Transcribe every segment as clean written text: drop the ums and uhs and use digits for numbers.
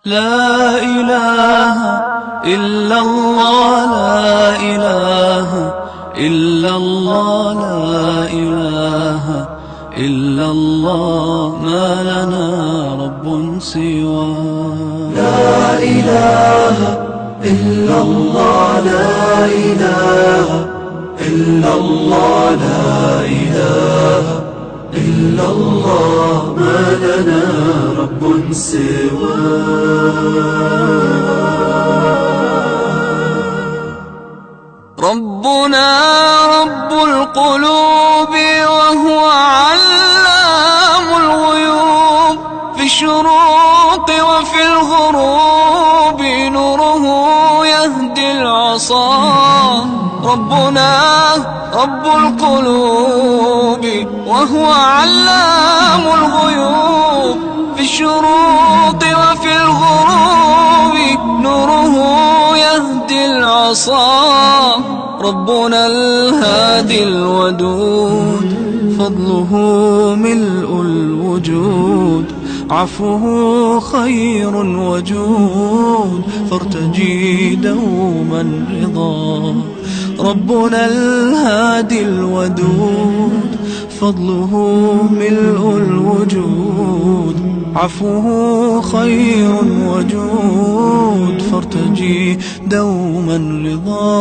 لا إله إلا الله لا إله إلا الله لا إله إلا الله ما لنا رب سواه لا إله إلا الله لا إله إلا الله لا إله إلا الله ما لنا رب سواه ربنا رب القلوب وهو علام الغيوب في الشروق وفي الغروب نوره يهدي العصا ربنا رب القلوب وهو علام الغيوب في الشروق وفي الغروب نوره يهدي العصا ربنا الهادي الودود فضله ملء الوجود عفوه خير وجود فارتجي دوما رضا ربنا الهادي الودود فضله ملء الوجود عفوه خير وجود فارتجي دوما رضا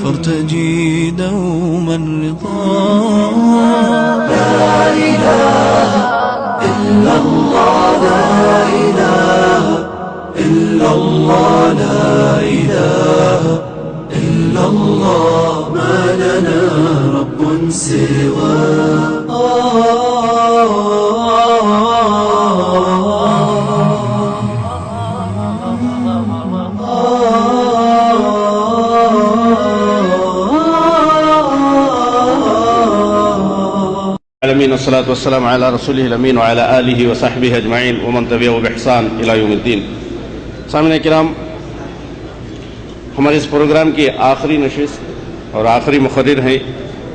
فارتجي دوما رضا لا إله إلا الله لا إله إلا الله لا إله إلا الله ما لنا رب سواه العالمين والصلاة والسلام على رسوله الأمين وعلى آله وصحبه أجمعين ومن تبعه بإحسان إلى يوم الدين. سامعین کرام، ہمارے اس پروگرام کی آخری نشست اور آخری مقرر ہیں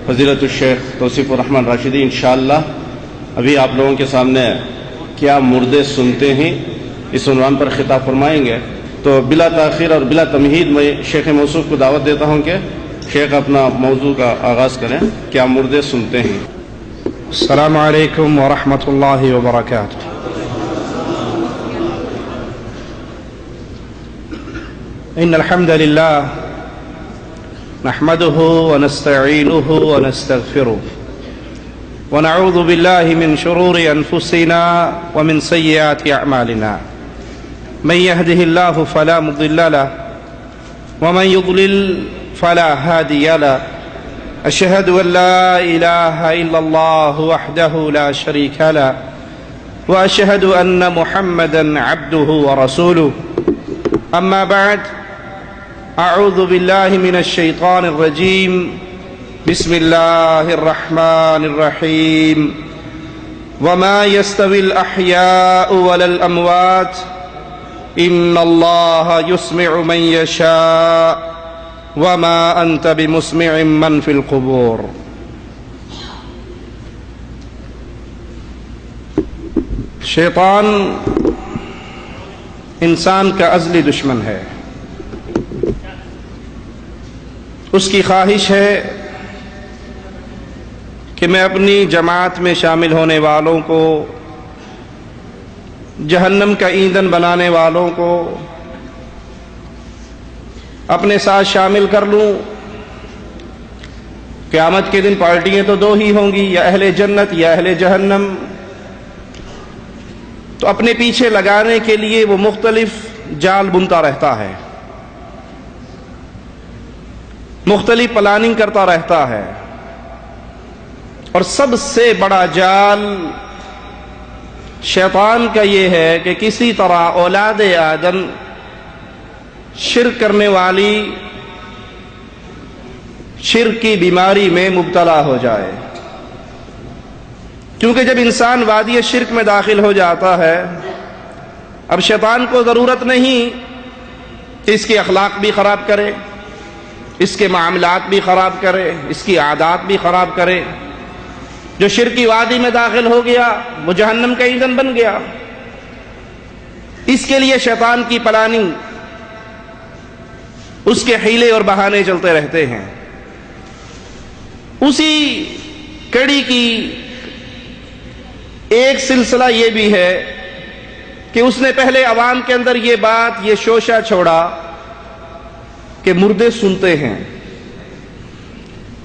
فضیلت الشیخ توصیف الرحمن راشدی. انشاءاللہ ابھی آپ لوگوں کے سامنے کیا مردے سنتے ہیں اس عنوان پر خطاب فرمائیں گے. تو بلا تاخیر اور بلا تمہید میں شیخ موصوف کو دعوت دیتا ہوں کہ شیخ اپنا موضوع کا آغاز کریں. کیا مردے سنتے ہیں. السلام علیکم ورحمۃ اللہ وبرکاتہ. ان الحمد لله نحمده ونستعينه ونستغفره ونعوذ بالله من شرور انفسنا ومن سيئات اعمالنا من يهده الله فلا مضل له ومن يضلل فلا هادي له اشهد ان لا اله الا الله وحده لا شريك له واشهد ان محمدا عبده ورسوله. اما بعد، اعوذ باللہ من الشیطان الرجیم. بسم اللہ الرحمن الرحیم. وما يستوي الاحیاء ولا الاموات ان اللہ يسمع من يشاء وما انت بمسمع من في القبور. شیطان انسان کا ازلی دشمن ہے. اس کی خواہش ہے کہ میں اپنی جماعت میں شامل ہونے والوں کو، جہنم کا ایندھن بنانے والوں کو اپنے ساتھ شامل کر لوں. قیامت کے دن پارٹیاں تو دو ہی ہوں گی، یا اہل جنت یا اہل جہنم. تو اپنے پیچھے لگانے کے لیے وہ مختلف جال بنتا رہتا ہے، مختلف پلاننگ کرتا رہتا ہے. اور سب سے بڑا جال شیطان کا یہ ہے کہ کسی طرح اولاد آدم شرک کرنے والی شرک کی بیماری میں مبتلا ہو جائے. کیونکہ جب انسان وادی شرک میں داخل ہو جاتا ہے، اب شیطان کو ضرورت نہیں کہ اس کے اخلاق بھی خراب کرے، اس کے معاملات بھی خراب کرے، اس کی عادات بھی خراب کرے. جو شرک کی وادی میں داخل ہو گیا وہ جہنم کا ایندھن بن گیا۔ اس کے لیے شیطان کی پلاننگ، اس کے حیلے اور بہانے چلتے رہتے ہیں۔ اسی کڑی کی ایک سلسلہ یہ بھی ہے کہ اس نے پہلے عوام کے اندر یہ بات، یہ شوشہ چھوڑا کہ مردے سنتے ہیں۔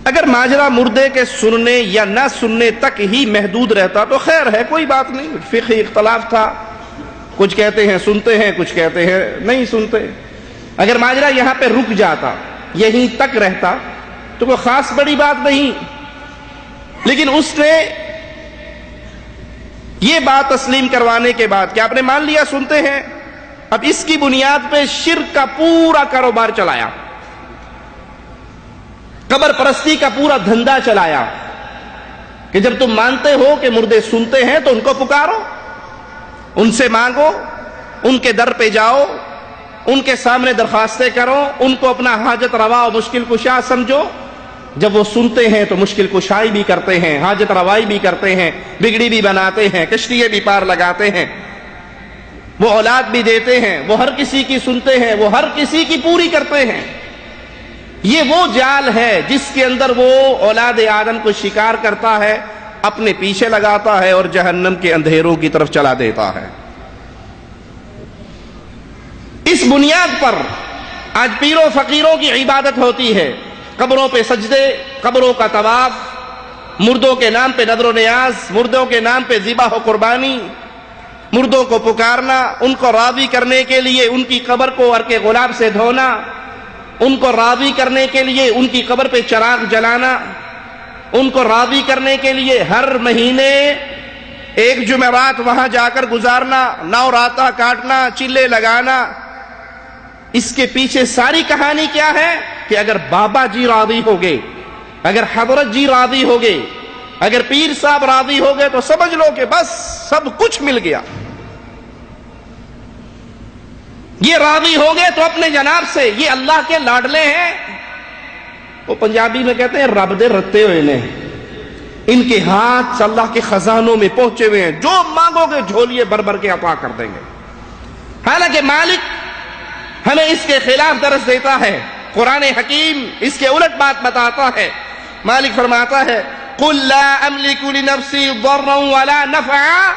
اگر ماجرا مردے کے سننے یا نہ سننے تک ہی محدود رہتا تو خیر ہے، کوئی بات نہیں، فقہی اختلاف تھا، کچھ کہتے ہیں سنتے ہیں، کچھ کہتے ہیں نہیں سنتے۔ اگر ماجرا یہاں پہ رک جاتا، یہیں تک رہتا تو کوئی خاص بڑی بات نہیں، لیکن اس نے یہ بات تسلیم کروانے کے بعد کہ آپ نے مان لیا سنتے ہیں، اب اس کی بنیاد پہ شرک کا پورا کاروبار چلایا، قبر پرستی کا پورا دھندا چلایا کہ جب تم مانتے ہو کہ مردے سنتے ہیں تو ان کو پکارو، ان سے مانگو، ان کے در پہ جاؤ، ان کے سامنے درخواستیں کرو، ان کو اپنا حاجت روا اور مشکل کشا سمجھو۔ جب وہ سنتے ہیں تو مشکل کشائی بھی کرتے ہیں، حاجت روائی بھی کرتے ہیں، بگڑی بھی بناتے ہیں، کشتیاں بھی پار لگاتے ہیں، وہ اولاد بھی دیتے ہیں، وہ ہر کسی کی سنتے ہیں، وہ ہر کسی کی پوری کرتے ہیں۔ یہ وہ جال ہے جس کے اندر وہ اولاد آدم کو شکار کرتا ہے، اپنے پیچھے لگاتا ہے اور جہنم کے اندھیروں کی طرف چلا دیتا ہے۔ اس بنیاد پر آج پیروں فقیروں کی عبادت ہوتی ہے، قبروں پہ سجدے، قبروں کا طواف، مردوں کے نام پہ نذر و نیاز، مردوں کے نام پہ ذبح و قربانی، مردوں کو پکارنا، ان کو راضی کرنے کے لیے ان کی قبر کو عرق گلاب سے دھونا، ان کو راضی کرنے کے لیے ان کی قبر پہ چراغ جلانا، ان کو راضی کرنے کے لیے ہر مہینے ایک جمعرات وہاں جا کر گزارنا، نو راتا کاٹنا، چلے لگانا۔ اس کے پیچھے ساری کہانی کیا ہے کہ اگر بابا جی راضی ہو گئے، اگر حضرت جی راضی ہو گئے، اگر پیر صاحب راضی ہو گئے تو سمجھ لو کہ بس سب کچھ مل گیا۔ یہ راضی ہو گئے تو اپنے جناب سے، یہ اللہ کے لاڈلے ہیں، وہ پنجابی میں کہتے ہیں رب دے رتے ہوئے نے، ان کے ہاتھ اللہ کے خزانوں میں پہنچے ہوئے ہیں، جو مانگو گے جھولیے بھر بھر کے عطا کر دیں گے۔ حالانکہ مالک ہمیں اس کے خلاف درس دیتا ہے، قرآن حکیم اس کے الٹ بات بتاتا ہے۔ مالک فرماتا ہے قُلْ لَا أَمْلِكُ لِنَفْسِي ضَرًّا وَلَا نَفْعًا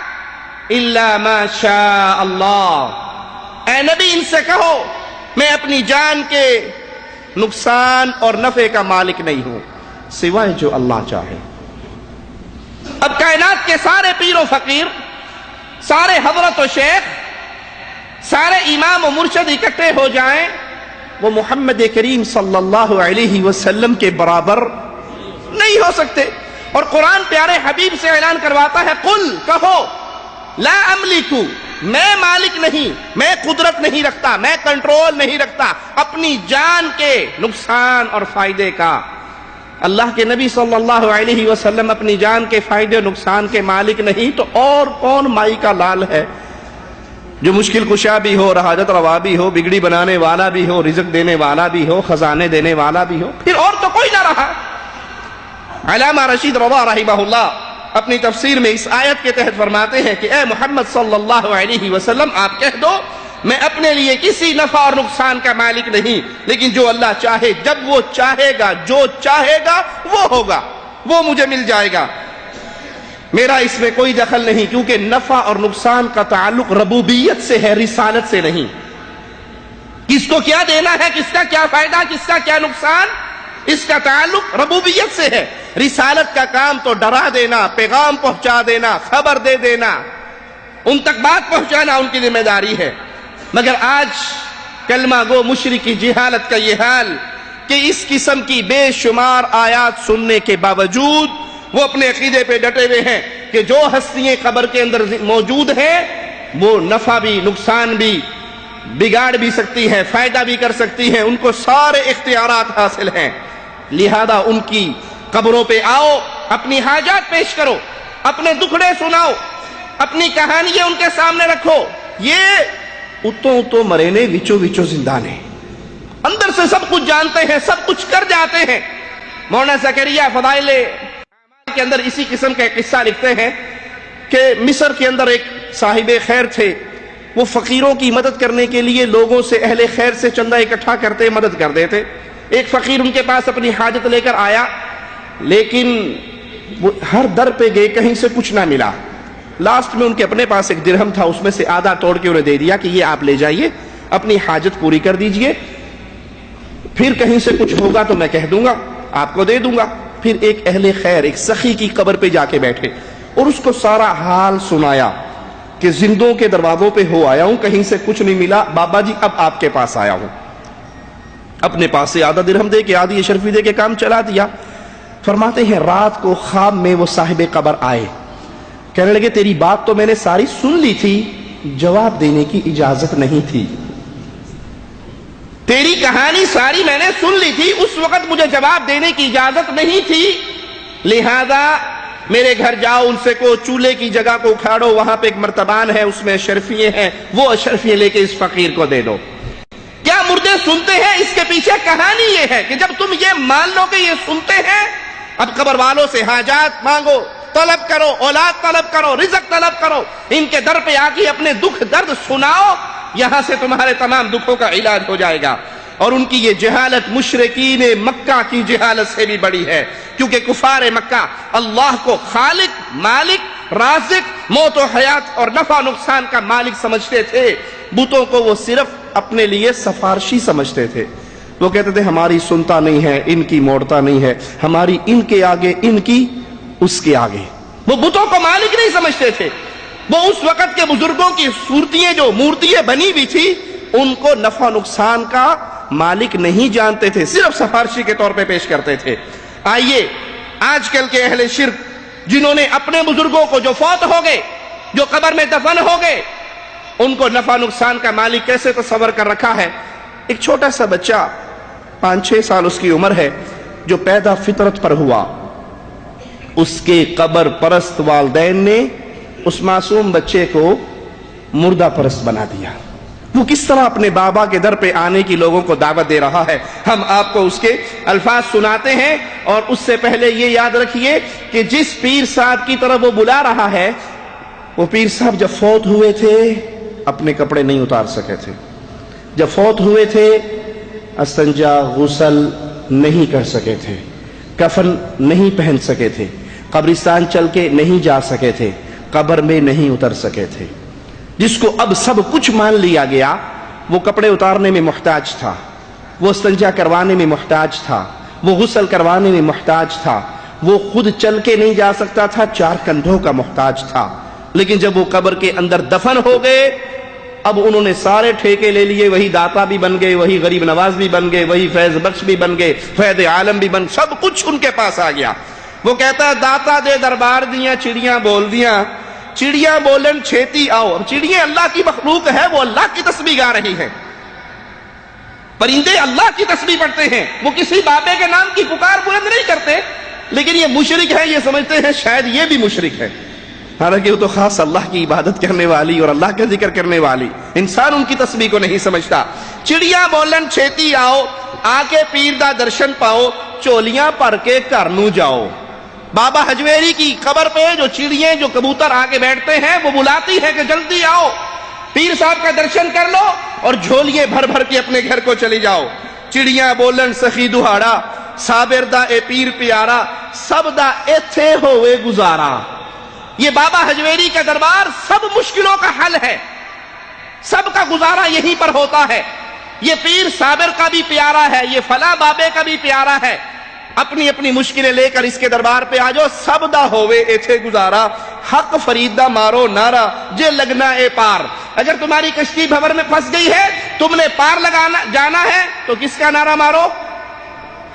إِلَّا مَا شَاءَ اللَّهُ، اے نبی ان سے کہو میں اپنی جان کے نقصان اور نفع کا مالک نہیں ہوں سوائے جو اللہ چاہے۔ اب کائنات کے سارے پیر و فقیر، سارے حضرت و شیخ، سارے امام و مرشد اکٹھے ہو جائیں، وہ محمد کریم صلی اللہ علیہ وسلم کے برابر نہیں ہو سکتے۔ اور قرآن پیارے حبیب سے اعلان کرواتا ہے قل، کہو لا املکو، میں مالک نہیں، میں قدرت نہیں رکھتا، میں کنٹرول نہیں رکھتا اپنی جان کے نقصان اور فائدے کا۔ اللہ کے نبی صلی اللہ علیہ وسلم اپنی جان کے فائدے اور نقصان کے مالک نہیں تو اور کون مائی کا لال ہے جو مشکل کشا بھی ہو، حاجت روا بھی ہو، بگڑی بنانے والا بھی ہو، رزق دینے والا بھی ہو، خزانے دینے والا بھی ہو، پھر اور تو کوئی نہ رہا۔ علامہ رشید رضا رحمہ اللہ اپنی تفسیر میں اس آیت کے تحت فرماتے ہیں کہ اے محمد صلی اللہ علیہ وسلم آپ کہہ دو میں اپنے لیے کسی نفع اور نقصان کا مالک نہیں، لیکن جو اللہ چاہے، جب وہ چاہے گا، جو چاہے گا وہ ہوگا، وہ مجھے مل جائے گا، میرا اس میں کوئی دخل نہیں، کیونکہ نفع اور نقصان کا تعلق ربوبیت سے ہے، رسالت سے نہیں۔ کس کو کیا دینا ہے، کس کا کیا فائدہ، کس کا کیا نقصان، اس کا تعلق ربوبیت سے ہے۔ رسالت کا کام تو ڈرا دینا، پیغام پہنچا دینا، خبر دے دینا، ان تک بات پہنچانا ان کی ذمہ داری ہے۔ مگر آج کلمہ گو مشرک کی جہالت کا یہ حال کہ اس قسم کی بے شمار آیات سننے کے باوجود وہ اپنے عقیدے پہ ڈٹے ہوئے ہیں کہ جو ہستیاں قبر کے اندر موجود ہیں وہ نفع بھی نقصان بھی بگاڑ بھی سکتی ہیں، فائدہ بھی کر سکتی ہیں، ان کو سارے اختیارات حاصل ہیں، لہذا ان کی قبروں پہ آؤ، اپنی حاجات پیش کرو، اپنے دکھڑے سناؤ، اپنی کہانیاں ان کے سامنے رکھو۔ یہ اتو مرے نے وچو وچو زندہ نے، اندر سے سب کچھ جانتے ہیں، سب کچھ کر جاتے ہیں۔ مولانا زکریا فضائل کے اندر اسی قسم کا ایک قصہ لکھتے ہیں کہ مصر کے اندر ایک صاحب خیر تھے. وہ فقیروں کی مدد کرنے کے لیے لوگوں سے، اہل خیر سے چندہ اکٹھا کرتے، مدد کر دیتے. ایک فقیر ان کے پاس اپنی حاجت لے کر آیا، لیکن وہ ہر در پہ گئے، کہیں سے کچھ نہ ملا. لاسٹ میں ان کے اپنے پاس ایک درہم تھا، اس میں سے آدھا توڑ کے انہیں دے دیا کہ یہ آپ لے جائیے، اپنی حاجت پوری کر دیجئے، پھر کہیں سے کچھ ہوگا تو میں کہہ دوں گا، آپ کو دے دوں گا. پھر ایک اہل خیر، ایک سخی کی قبر پہ جا کے بیٹھے اور اس کو سارا حال سنایا کہ زندوں کے دروازوں پہ ہو آیا ہوں، کہیں سے کچھ نہیں ملا، بابا جی اب آپ کے پاس آیا ہوں. اپنے پاس سے آدھا درہم دے کے، آدھی اشرفی دے کے کام چلا دیا. فرماتے ہیں رات کو خواب میں وہ صاحب قبر آئے، کہنے لگے تیری بات تو میں نے ساری سن لی تھی، جواب دینے کی اجازت نہیں تھی. تیری کہانی ساری میں نے سن لی تھی، اس وقت مجھے جواب دینے کی اجازت نہیں تھی، لہذا میرے گھر جاؤ، ان سے کو چولہے کی جگہ کو اکھاڑو، وہاں پہ ایک مرتبان ہے، اس میں اشرفیے ہیں، وہ اشرفیے لے کے اس فقیر کو دے دو. کیا مردے سنتے ہیں؟ اس کے پیچھے کہانی یہ ہے کہ جب تم یہ مان لو کہ یہ سنتے ہیں، اب قبر والوں سے حاجات مانگو، طلب کرو، اولاد طلب کرو، رزق طلب کرو، ان کے در پہ آ کے اپنے دکھ درد سناؤ، یہاں سے تمہارے تمام دکھوں کا علاج ہو جائے گا. اور ان کی یہ جہالت مشرکین مکہ کی جہالت سے بھی بڑی ہے، کیونکہ کفار مکہ اللہ کو خالق، مالک، رازق، موت و حیات اور نفع نقصان کا مالک سمجھتے تھے. بتوں کو وہ صرف اپنے لیے سفارشی سمجھتے تھے. وہ کہتے تھے ہماری سنتا نہیں ہے، ان کی موڑتا نہیں ہے، ہماری ان کے آگے، ان کی اس کے آگے. وہ بتوں کو مالک نہیں سمجھتے تھے. وہ اس وقت کے بزرگوں کی صورتیں، جو مورتیاں بنی ہوئی تھی، ان کو نفع نقصان کا مالک نہیں جانتے تھے، صرف سفارشی کے طور پہ پیش کرتے تھے. آئیے آج کل کے اہل شرک جنہوں نے اپنے بزرگوں کو جو فوت ہو گئے، جو قبر میں دفن ہو گئے، ان کو نفع نقصان کا مالک کیسے تصور کر رکھا ہے. ایک چھوٹا سا بچہ 5-6 سال اس کی عمر ہے، جو پیدا فطرت پر ہوا، اس کے قبر پرست والدین نے اس معصوم بچے کو مردہ پرست بنا دیا. وہ کس طرح اپنے بابا کے در پہ آنے کی لوگوں کو دعوت دے رہا ہے، ہم آپ کو اس کے الفاظ سناتے ہیں. اور اس سے پہلے یہ یاد رکھیے کہ جس پیر صاحب کی طرف وہ بلا رہا ہے، وہ پیر صاحب جب فوت ہوئے تھے اپنے کپڑے نہیں اتار سکے تھے. جب فوت ہوئے تھے استنجا، غسل نہیں کر سکے تھے، کفن نہیں پہن سکے تھے، قبرستان چل کے نہیں جا سکے تھے، قبر میں نہیں اتر سکے تھے. جس کو اب سب کچھ مان لیا گیا، وہ کپڑے اتارنے میں محتاج تھا، وہ استنجا کروانے میں محتاج تھا، وہ غسل کروانے میں محتاج تھا، وہ خود چل کے نہیں جا سکتا تھا، 4 کندھوں کا محتاج تھا. لیکن جب وہ قبر کے اندر دفن ہو گئے، اب انہوں نے سارے ٹھیکے لے لیے، وہی داتا بھی بن گئے، وہی غریب نواز بھی بن گئے، وہی فیض بخش بھی بن گئے، فیض عالم بھی بن، سب کچھ ان کے پاس آ گیا. وہ کہتا ہے داتا دے دربار دیاں چڑیاں بول دیاں، چڑیاں بولن چھیتی آؤ. اب چڑیاں اللہ کی مخلوق ہے، وہ اللہ کی تسبیح گا رہی ہیں، پرندے اللہ کی تسبیح پڑھتے ہیں، وہ کسی بابے کے نام کی پکار بلند نہیں کرتے. لیکن یہ مشرک ہے، یہ سمجھتے ہیں شاید یہ بھی مشرک ہے، حالانکہ وہ تو خاص اللہ کی عبادت کرنے والی اور اللہ کا ذکر کرنے والی. انسان ان کی تسبیح کو نہیں سمجھتا. چڑیاں بولن چھیتی آؤ، آ کے پیر دا درشن پاؤ، چولیاں پر کے گھر نو جاؤ. بابا حجویری کی قبر پہ جو چڑیاں، جو کبوتر آ کے بیٹھتے ہیں، وہ بلاتی ہے کہ جلدی آؤ، پیر صاحب کا درشن کر لو اور جھولیے بھر بھر کے اپنے گھر کو چلی جاؤ. چڑیاں بولن سخی دہاڑا، صابر دا اے پیر پیارا، سب دا ایتھے ہوئے گزارا. یہ بابا حجویری کا دربار سب مشکلوں کا حل ہے، سب کا گزارا یہیں پر ہوتا ہے. یہ پیر صابر کا بھی پیارا ہے، یہ فلاں بابے کا بھی پیارا ہے. اپنی اپنی مشکلیں لے کر اس کے دربار پہ آ جاؤ، سب دا ہوئے ایتھے گزارا. حق فرید دا مارو نعرہ، جے لگنا اے پار. اگر تمہاری کشتی بھور میں پھنس گئی ہے، تم نے پار لگانا جانا ہے، تو کس کا نعرہ مارو؟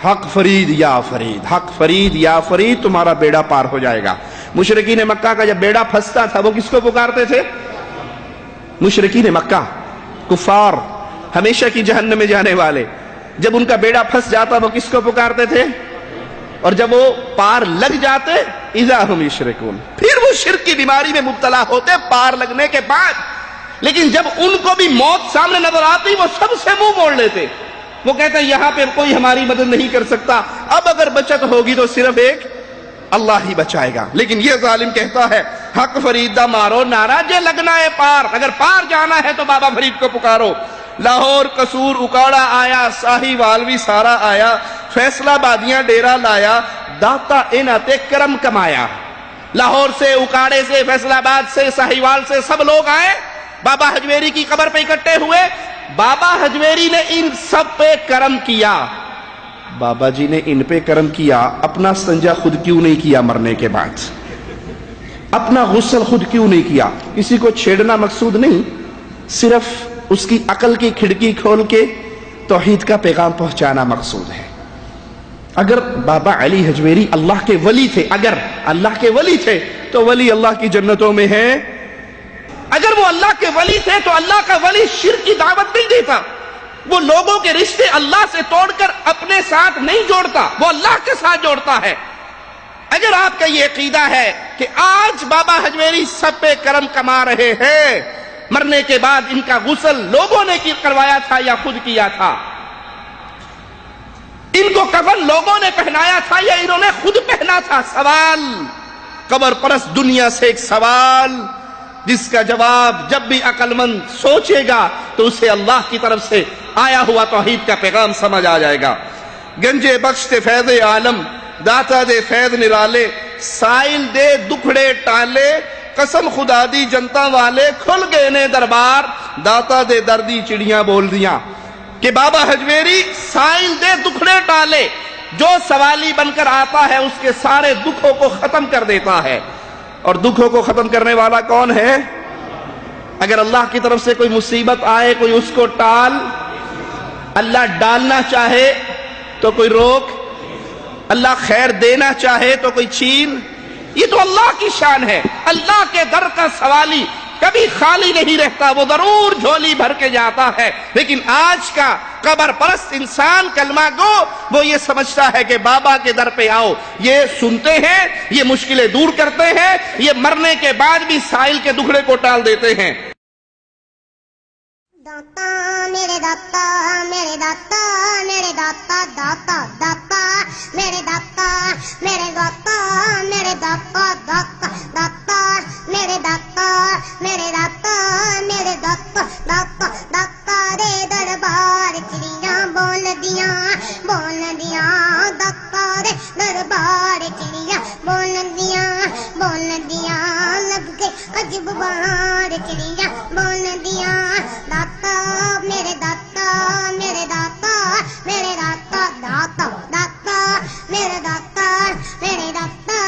حق فرید یا فرید، حق فرید یا فرید، تمہارا بیڑا پار ہو جائے گا. مشرکین مکہ کا جب بیڑا پھنستا تھا، وہ کس کو پکارتے تھے؟ مشرکین مکہ، کفار، ہمیشہ کی جہنم میں جانے والے. جب ان کا بیڑا پھنس جاتا، وہ کس کو پکارتے تھے؟ اور جب وہ پار لگ جاتے، اذا ہم یشرکون، پھر وہ شرک کی بیماری میں مبتلا ہوتے پار لگنے کے بعد. لیکن جب ان کو بھی موت سامنے نظر آتی، وہ سب سے منہ موڑ لیتے. وہ کہتے ہیں یہاں پہ کوئی ہماری مدد نہیں کر سکتا، اب اگر بچت ہوگی تو صرف ایک اللہ ہی بچائے گا. لیکن یہ ظالم کہتا ہے حق فرید دا مارو نعرہ جے لگنا ہے پار, اگر پار جانا ہے تو بابا فرید کو پکارو. لاہور قصور اکاڑا آیا, ساہی والوی سارا آیا, فیصلہ بادیاں ڈیرا لایا, داتا انتے کرم کمایا. لاہور سے, اکاڑے سے, فیصلہ آباد سے, ساہیوال سے سب لوگ آئے, بابا حجویری کی قبر پہ اکٹھے ہوئے. بابا حجویری نے ان سب پہ کرم کیا. بابا جی نے ان پہ کرم کیا, اپنا سنجا خود کیوں نہیں کیا مرنے کے بعد؟ اپنا غسل خود کیوں نہیں کیا؟ کسی کو چھیڑنا مقصود نہیں, صرف اس کی عقل کی کھڑکی کھول کے توحید کا پیغام پہنچانا مقصود ہے. اگر بابا علی حجویری اللہ کے ولی تھے, اگر اللہ کے ولی تھے تو ولی اللہ کی جنتوں میں ہے. اگر وہ اللہ کے ولی تھے تو اللہ کا ولی شرک کی دعوت نہیں دیتا, وہ لوگوں کے رشتے اللہ سے توڑ کر اپنے ساتھ نہیں جوڑتا, وہ اللہ کے ساتھ جوڑتا ہے. اگر آپ کا یہ عقیدہ ہے کہ آج بابا حجویری سب پہ کرم کما رہے ہیں, مرنے کے بعد ان کا غسل لوگوں نے کروایا تھا یا خود کیا تھا, ان کو کفن لوگوں نے پہنایا تھا یا انہوں نے خود پہنا تھا, سوال قبر پرست دنیا سے ایک سوال جس کا جواب جب بھی عقل مند سوچے گا تو اسے اللہ کی طرف سے آیا ہوا توحید کا پیغام سمجھ آ جائے گا. گنجے بخشتے فیض عالم, داتا دے فیض نرالے, سائل دے دکھڑے ٹالے, قسم خدا دی جنتا والے کھل گئے نے دربار, داتا دے دردی چڑیاں بول دیاں. کہ بابا حجویری سائل دے دکھڑے ٹالے, جو سوالی بن کر آتا ہے اس کے سارے دکھوں کو ختم کر دیتا ہے. اور دکھوں کو ختم کرنے والا کون ہے؟ اگر اللہ کی طرف سے کوئی مصیبت آئے, کوئی اس کو ٹال, اللہ ڈالنا چاہے تو کوئی روک, اللہ خیر دینا چاہے تو کوئی چھین. یہ تو اللہ کی شان ہے. اللہ کے در کا سوالی کبھی خالی نہیں رہتا, وہ ضرور جھولی بھر کے جاتا ہے. لیکن آج کا قبر پرست انسان کلمہ گو وہ یہ سمجھتا ہے کہ بابا کے در پہ آؤ, یہ سنتے ہیں, یہ مشکلیں دور کرتے ہیں, یہ مرنے کے بعد بھی سائل کے دکھڑے کو ٹال دیتے ہیں. داتا میرے داتا میرے داتا میرے داتا داتا داتا میرے داتا میرے داتا میرے داتا داتا داتا میرے داتا میرے داتا میرے داتا داتا داتا دے دربار چڑیاں بول دیاں داتا دے دربار چڑیاں بول دیاں لگ کے عجب بہار چڑیاں بول دیاں. داتا میرے داتا میرے داتا میرے داتا داتا داتا میرے داتا میرے داتا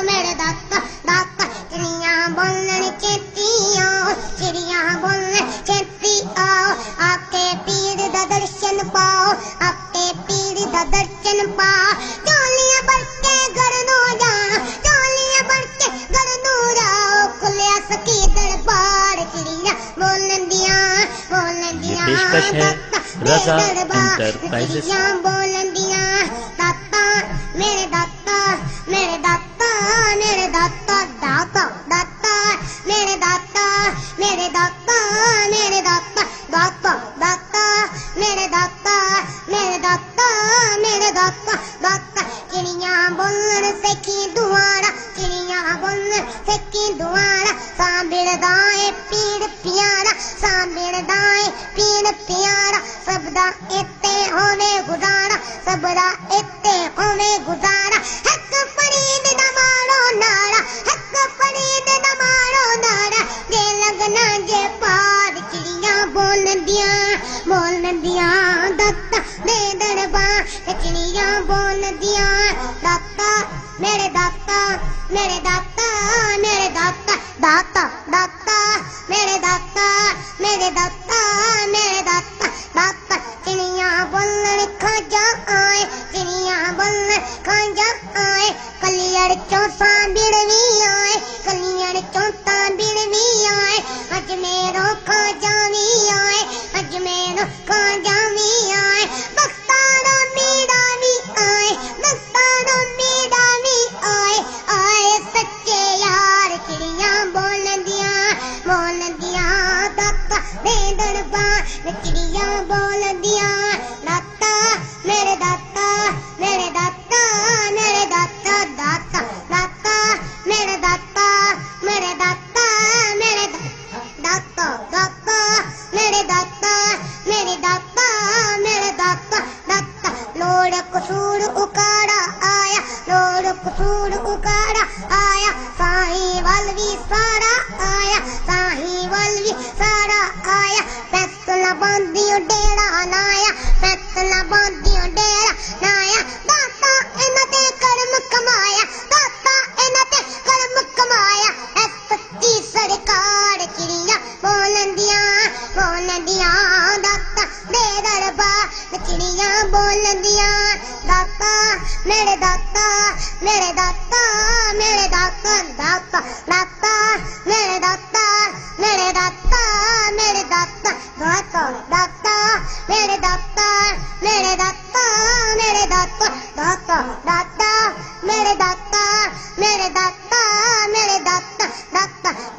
میرے داتا داتا. چڑیاں بولن چیتی آؤ, چڑیاں بولن چیتی آؤ, آپ کے پیر دا درشن پاؤ, آپ کے پیر دا درشن پاؤ. چولیاں بڑھ کے گھر نو جاؤ, چولیاں بڑھ کے گھر نو جاؤ, کھلیا سکی دربار چڑیاں بولن دیاں پیشکش ہے رضا انٹرپرائزز. بولن دیاں. داتا میرے داتا میرے داتا میرے داتا داتا داتا میرے داتا میرے داتا میرے داتا داتا داتا میرے داتا میرے داتا میرے داتا داتا. چڑیاں بولن سکی دوارا, چڑیاں بولن سکی دوارا, سانبڑ دائیں پیر پیارا, سانبڑ دائیں پیر پیارا, سب دا اتے ہوے گزارا, سب دا اتے ہوے گزارا. حق فرید دا مارو نارا, حق فرید دا مارو نارا, جے لگنا جے پار چڑیاں بول دیاں داتا دے دربار چڑیاں بول دیاں. داتا میرے داتا میرے داتا میرے داتا داتا داتا میرے داتا میرے داتا میرے داتا داتا. چڑیاں بولن کھاجا آئے, چڑیاں بولن کھاجا آئے, کلیڑ چوسا بڑوی آئے, کلیڑ چوتا بڑوی آئے, اجمیرو کھاجا وی آئے, اجمیرو کھاجا وی آئے, بختارو میرا وی آئے, بختارو میرا وی آئے, آئے سچے یار چڑیاں بول دیا. ਬਾਂਦੀਆਂ ਡੇਰਾ ਨਾਇਆ ਫੈਸਲਾ ਬਾਂਦੀਆਂ ਡੇਰਾ ਨਾਇਆ ਦਾਤਾ ਇਹਨਾਂ ਤੇ ਕਰਮ ਕਮਾਇਆ ਦਾਤਾ ਇਹਨਾਂ ਤੇ ਕਰਮ ਕਮਾਇਆ ਐ ਸੱਚੀ ਸਰਕਾਰ ਚਿੜੀਆਂ ਬੋਲਦੀਆਂ ਦਾਤਾ ਦੇ ਦਰਬਾਰ ਚਿੜੀਆਂ ਬੋਲਦੀਆਂ ਦਾਤਾ ਮੇਰੇ ਦਾਤਾ ਮੇਰੇ ਦਾਤਾ ਮੇਰੇ ਦਾਤਾ ਦਾਤਾ ਦਾਤਾ ਮੇਰੇ ਦਾਤਾ ਮੇਰੇ ਦਾਤਾ ਮੇਰੇ ਦਾਤਾ ਦਾਤਾ ਦਾਤਾ ਮੇਰੇ ਦਾਤਾ ਮੇਰੇ ਦਾਤਾ ਮੇਰੇ ਦਾਤਾ ਦਾਤਾ ਦਾਤਾ ਮੇਰੇ ਦਾਤਾ ਮੇਰੇ ਦਾਤਾ ਮੇਰੇ ਦਾਤਾ ਦਾਤਾ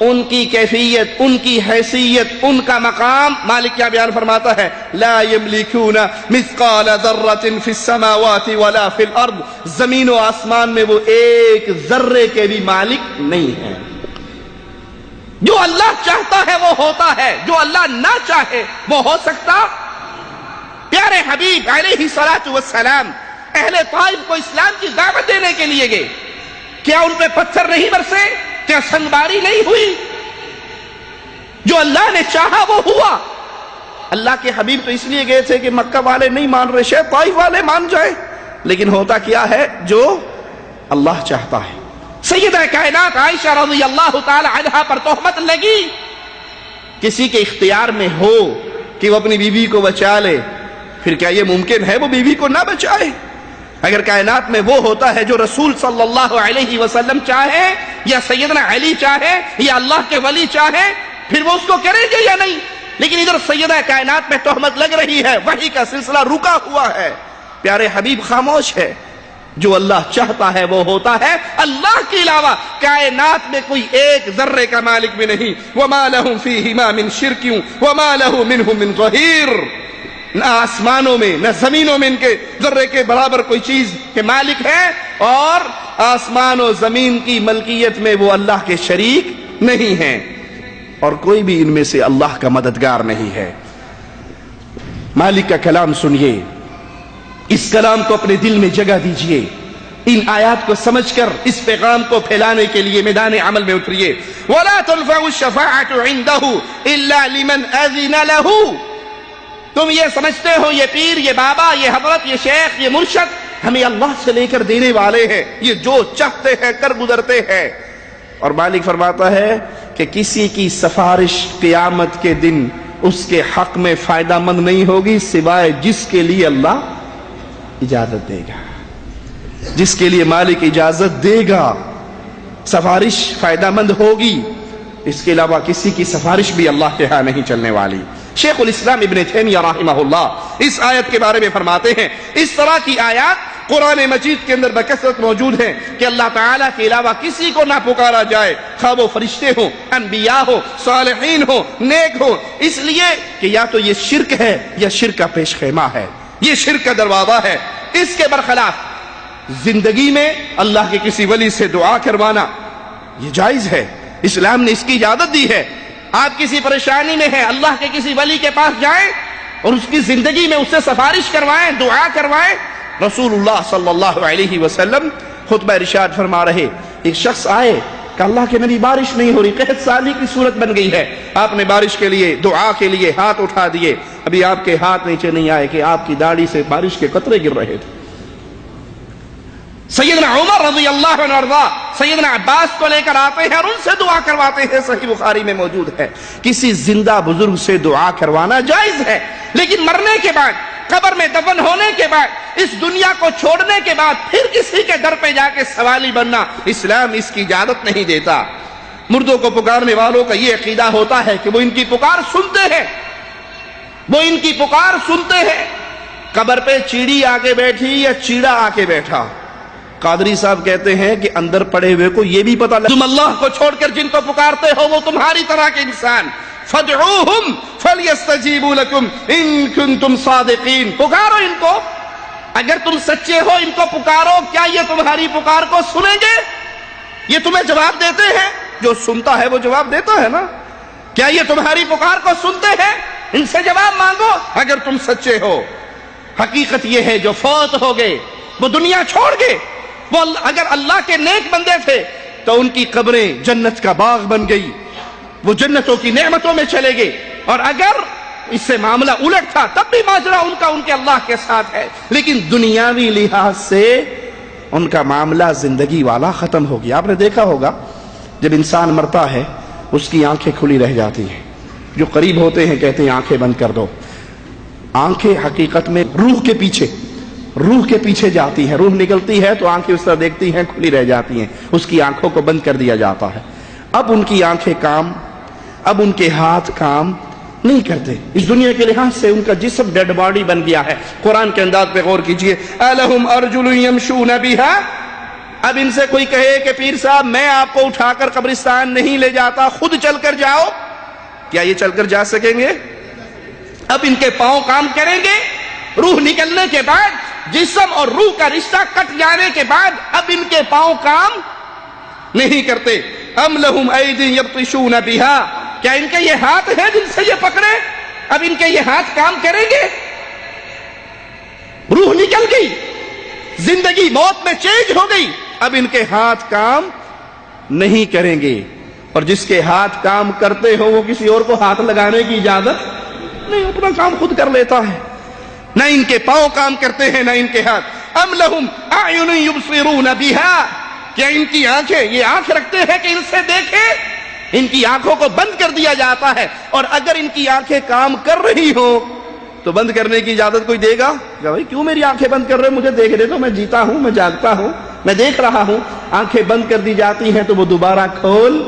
ان کی کیفیت، ان کی حیثیت، ان کا مقام مالک کیا بیان فرماتا ہے؟ لا یملکون مثقال ذرۃ فی السماوات ولا فی الارض، زمین و آسمان میں وہ ایک ذرے کے بھی مالک نہیں ہیں۔ جو اللہ چاہتا ہے وہ ہوتا ہے، جو اللہ نہ چاہے وہ ہو سکتا؟ پیارے حبیب علیہ الصلوۃ والسلام اہل طائف کو اسلام کی دعوت دینے کے لیے گئے، کیا ان پہ پتھر نہیں برسے؟ کیا سنگباری نہیں ہوئی؟ جو اللہ نے چاہا وہ ہوا۔ اللہ کے حبیب تو اس لیے گئے تھے کہ مکہ والے نہیں مان رہے، شاید طائف والے مان جائیں، لیکن ہوتا کیا ہے؟ جو اللہ چاہتا ہے۔ سیدہ کائنات عائشہ رضی اللہ تعالی عنہا پر تہمت لگی، کسی کے اختیار میں ہو کہ وہ اپنی بیوی کو بچا لے، پھر کیا یہ ممکن ہے وہ بیوی کو نہ بچائے؟ اگر کائنات میں وہ ہوتا ہے جو رسول صلی اللہ علیہ وسلم چاہے، یا سیدنا علی چاہے، یا اللہ کے ولی چاہے، پھر وہ اس کو کریں گے یا نہیں؟ لیکن ادھر سیدہ کائنات میں تہمت لگ رہی ہے، وحی کا سلسلہ رکا ہوا ہے، پیارے حبیب خاموش ہے۔ جو اللہ چاہتا ہے وہ ہوتا ہے، اللہ کے علاوہ کائنات میں کوئی ایک ذرے کا مالک بھی نہیں۔ وَمَا لَهُمْ فِيهِمَا مِنْ شِرْكٍ وَمَا لَهُ مِنْهُ مِنْ ظَهِيرٍ، نہ آسمانوں میں نہ زمینوں میں ان کے ذرے کے برابر کوئی چیز کے مالک ہے، اور آسمان و زمین کی ملکیت میں وہ اللہ کے شریک نہیں ہیں، اور کوئی بھی ان میں سے اللہ کا مددگار نہیں ہے۔ مالک کا کلام سنیے، اس کلام کو اپنے دل میں جگہ دیجئے، ان آیات کو سمجھ کر اس پیغام کو پھیلانے کے لیے میدان عمل میں اتریے۔ وَلَا تَنفَعُ الشَّفَاعَةُ عِندَهُ إِلَّا لِمَنْ أَذِنَ لَهُ، تم یہ سمجھتے ہو یہ پیر، یہ بابا، یہ حضرت، یہ شیخ، یہ مرشد ہمیں اللہ سے لے کر دینے والے ہیں، یہ جو چاہتے ہیں کر گزرتے ہیں۔ اور مالک فرماتا ہے کہ کسی کی سفارش قیامت کے دن اس کے حق میں فائدہ مند نہیں ہوگی، سوائے جس کے لیے اللہ اجازت دے گا، جس کے لیے مالک اجازت دے گا سفارش فائدہ مند ہوگی، اس کے علاوہ کسی کی سفارش بھی اللہ کے ہاں نہیں چلنے والی۔ شیخ الاسلام ابن تیمیہ رحمہ اللہ اس آیت کے بارے میں فرماتے ہیں، اس طرح کی آیات قرآن مجید کے اندر بکثرت موجود ہیں کہ اللہ تعالیٰ کے علاوہ کسی کو نہ پکارا جائے، خواہ وہ فرشتے ہوں، انبیاء ہوں، صالحین ہوں، نیک ہوں، اس لیے کہ یا تو یہ شرک ہے یا شرک کا پیش خیمہ ہے، یہ شرک کا دروازہ ہے۔ اس کے برخلاف زندگی میں اللہ کے کسی ولی سے دعا کروانا یہ جائز ہے، اسلام نے اس کی اجازت دی ہے۔ آپ کسی پریشانی میں ہیں، اللہ کے کسی ولی کے پاس جائیں اور اس کی زندگی میں اس سے سفارش کروائیں، دعا کروائیں۔ رسول اللہ صلی اللہ علیہ وسلم خطبہ ارشاد فرما رہے، ایک شخص آئے کہ اللہ کے نبی بارش نہیں ہو رہی، قحط سالی کی صورت بن گئی ہے، آپ نے بارش کے لیے دعا کے لیے ہاتھ اٹھا دیے، ابھی آپ کے ہاتھ نیچے نہیں آئے کہ آپ کی داڑھی سے بارش کے قطرے گر رہے تھے۔ سیدنا عمر رضی اللہ عنہ ارضا سیدنا عباس کو لے کر آتے ہیں اور ان سے دعا کرواتے ہیں، صحیح بخاری میں موجود ہے۔ کسی زندہ بزرگ سے دعا کروانا جائز ہے، لیکن مرنے کے بعد، قبر میں دفن ہونے کے بعد، اس دنیا کو چھوڑنے کے بعد پھر کسی کے در پہ جا کے سوالی بننا اسلام اس کی اجازت نہیں دیتا۔ مردوں کو پکارنے والوں کا یہ عقیدہ ہوتا ہے کہ وہ ان کی پکار سنتے ہیں، وہ ان کی پکار سنتے ہیں۔ قبر پہ چیڑی آ کے بیٹھی یا چیڑا آ کے بیٹھا، قادری صاحب کہتے ہیں کہ اندر پڑے ہوئے کو یہ بھی پتا لگا، تم اللہ کو چھوڑ کر جن کو پکارتے ہو وہ تمہاری طرح کے انسان، فَادْعُوهُمْ فَلْيَسْتَجِيبُوا لَكُمْ إِن كُنتُمْ صَادِقِينَ، پکارو ان کو اگر تم سچے ہو، ان کو پکارو، کیا یہ تمہاری پکار کو سنیں گے؟ یہ تمہیں جواب دیتے ہیں، جو سنتا ہے وہ جواب دیتا ہے نا، کیا یہ تمہاری پکار کو سنتے ہیں؟ ان سے جواب مانگو اگر تم سچے ہو۔ حقیقت یہ ہے جو فوت ہو گئے، وہ دنیا چھوڑ گئے، وہ اگر اللہ کے نیک بندے تھے تو ان کی قبریں جنت کا باغ بن گئی، وہ جنتوں کی نعمتوں میں چلے گئے، اور اگر اس سے معاملہ الٹ تھا تب بھی ماجرا ان کا ان کے اللہ کے ساتھ ہے، لیکن دنیاوی لحاظ سے ان کا معاملہ زندگی والا ختم ہو گیا۔ آپ نے دیکھا ہوگا جب انسان مرتا ہے اس کی آنکھیں کھلی رہ جاتی ہیں، جو قریب ہوتے ہیں کہتے ہیں آنکھیں بند کر دو۔ آنکھیں حقیقت میں روح کے پیچھے جاتی ہیں، روح نکلتی ہے تو آنکھیں اس طرح دیکھتی ہیں، کھلی رہ جاتی ہیں، اس کی آنکھوں کو بند کر دیا جاتا ہے۔ اب ان کی آنکھیں کام، اب ان کے ہاتھ کام نہیں کرتے، اس دنیا کے لحاظ سے ان کا جسم ڈیڈ باڈی بن گیا ہے۔ قرآن کے انداز پہ غور کیجئے، أَلَهُمْ أَرْجُلٌ يَمْشُونَ بِهَا اب ان سے کوئی کہے کہ پیر صاحب میں آپ کو اٹھا کر قبرستان نہیں لے جاتا، خود چل کر جاؤ، کیا یہ چل کر جا سکیں گے؟ اب ان کے پاؤں کام کریں گے؟ روح نکلنے کے بعد، جسم اور روح کا رشتہ کٹ جانے کے بعد اب ان کے پاؤں کام نہیں کرتے۔ ام لہم ایدی یبطشون بہا، کیا ان کے یہ ہاتھ ہیں جن سے یہ پکڑے؟ اب ان کے یہ ہاتھ کام کریں گے؟ روح نکل گئی، زندگی موت میں چینج ہو گئی، اب ان کے ہاتھ کام نہیں کریں گے۔ اور جس کے ہاتھ کام کرتے ہو وہ کسی اور کو ہاتھ لگانے کی اجازت نہیں، اپنا کام خود کر لیتا ہے۔ نہ ان کے پاؤں کام کرتے ہیں نہ ان کے ہاتھ۔ ام لہم اعین یبصرون بہا، کیا ان کی آنکھیں، یہ آنکھ رکھتے ہیں کہ ان سے دیکھیں؟ ان کی آنکھوں کو بند کر دیا جاتا ہے، اور اگر ان کی آنکھیں کام کر رہی ہوں تو بند کرنے کی اجازت کوئی دے گا کہ بھائی کیوں میری آنکھیں بند کر رہے ہو، مجھے دیکھ دے تو، میں جیتا ہوں، میں جاگتا ہوں، میں دیکھ رہا ہوں۔ آنکھیں بند کر دی جاتی ہیں تو وہ دوبارہ کھول،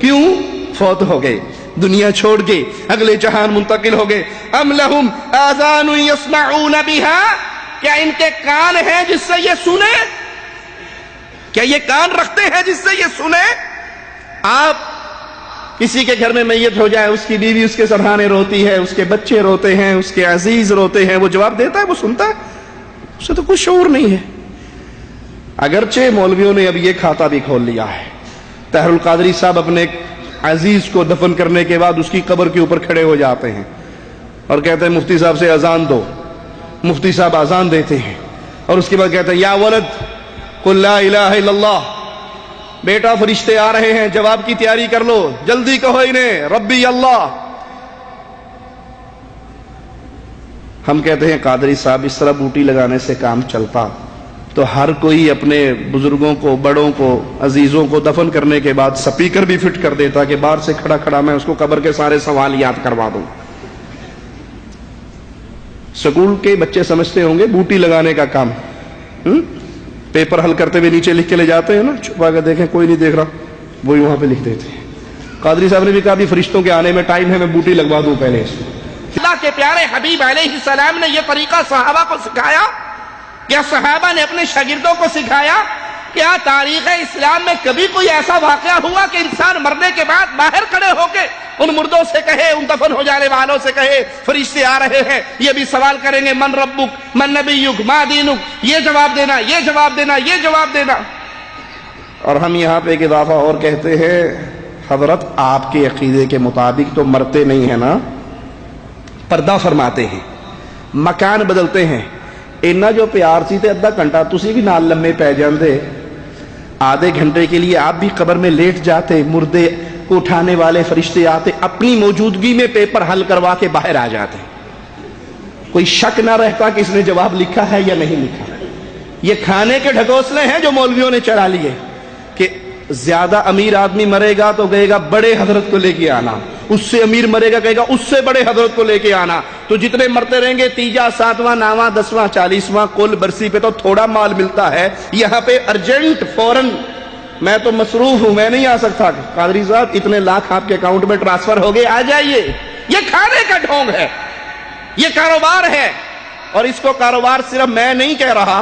کیوں؟ فوت ہو گئے، دنیا چھوڑ گئے، اگلے جہان منتقل ہو گئے۔ ام لہم آذان یسمعون بہا، کیا ان کے کان ہیں جس سے یہ سنے؟ کیا یہ کان رکھتے ہیں جس سے یہ سنے؟ آپ کسی کے گھر میں میت ہو جائے، اس کی بیوی اس کے سرہانے روتی ہے، اس کے بچے روتے ہیں، اس کے عزیز روتے ہیں، وہ جواب دیتا ہے؟ وہ سنتا ہے؟ اسے تو کوئی شعور نہیں ہے۔ اگرچہ مولویوں نے اب یہ کھاتا بھی کھول لیا ہے۔ طاہر القادری صاحب اپنے عزیز کو دفن کرنے کے بعد اس کی قبر کے اوپر کھڑے ہو جاتے ہیں اور کہتے ہیں مفتی صاحب سے اذان دو۔ مفتی صاحب اذان دیتے ہیں اور اس کے بعد کہتے ہیں یا ولد قل لا الہ الا اللہ، بیٹا فرشتے آ رہے ہیں، جواب کی تیاری کر لو، جلدی کہو انہیں ربی اللہ۔ ہم کہتے ہیں قادری صاحب اس طرح بوٹی لگانے سے کام چلتا تو ہر کوئی اپنے بزرگوں کو، بڑوں کو، عزیزوں کو دفن کرنے کے بعد سپیکر بھی فٹ کر دیتا کہ باہر سے کھڑا کھڑا میں اس کو قبر کے سارے سوال یاد کروا دوں۔ سکول کے بچے سمجھتے ہوں گے بوٹی لگانے کا کام، پیپر حل کرتے ہوئے نیچے لکھ کے لے جاتے ہیں نا، چھپا کے دیکھیں کوئی نہیں دیکھ رہا، وہی وہاں پہ لکھ دیتے ہیں۔ قادری صاحب نے بھی کہا بھی فرشتوں کے آنے میں ٹائم ہے، میں بوٹی لگوا دوں پہلے اس کو۔ اللہ کے پیارے حبیب علیہ السلام نے یہ طریقہ صحابہ کو سکھایا، کیا صحابہ نے اپنے شاگردوں کو سکھایا؟ کیا تاریخ اسلام میں کبھی کوئی ایسا واقعہ ہوا کہ انسان مرنے کے بعد باہر کھڑے ہو کے ان مردوں سے کہے، ان دفن ہو جانے والوں سے کہے فرشتے آ رہے ہیں، یہ بھی سوال کریں گے من ربک من نبیک ما دینک، یہ جواب دینا، یہ جواب دینا، یہ جواب دینا۔ اور ہم یہاں پہ ایک اضافہ اور کہتے ہیں، حضرت آپ کے عقیدے کے مطابق تو مرتے نہیں ہیں نا، پردہ فرماتے ہیں، مکان بدلتے ہیں۔ اینا جو پیار سی تے ادھا گھنٹہ تسی بھی نال لمے پے جاندے، آدھے گھنٹے کے لیے آپ بھی قبر میں لیٹ جاتے، مردے کو اٹھانے والے فرشتے آتے، اپنی موجودگی میں پیپر حل کروا کے باہر آ جاتے، کوئی شک نہ رہتا کہ اس نے جواب لکھا ہے یا نہیں لکھا۔ یہ کھانے کے ڈھکوسلے ہیں جو مولویوں نے چڑھا لیے کہ زیادہ امیر آدمی مرے گا تو کہے گا بڑے حضرت کو لے کے آنا، اس سے امیر مرے گا کہے گا اس سے بڑے حضرت کو لے کے آنا، تو جتنے مرتے رہیں گے تیجا، ساتواں، نواں، 10واں، 40واں، کل برسی پہ تو تھوڑا مال ملتا ہے، یہاں پہ ارجنٹ فوراً میں تو مصروف ہوں، میں نہیں آ سکتا، قادری صاحب اتنے لاکھ آپ کے اکاؤنٹ میں ٹرانسفر ہو گئے، آ جائیے۔ یہ کھانے کا ڈھونگ ہے، یہ کاروبار ہے، اور اس کو کاروبار صرف میں نہیں کہہ رہا،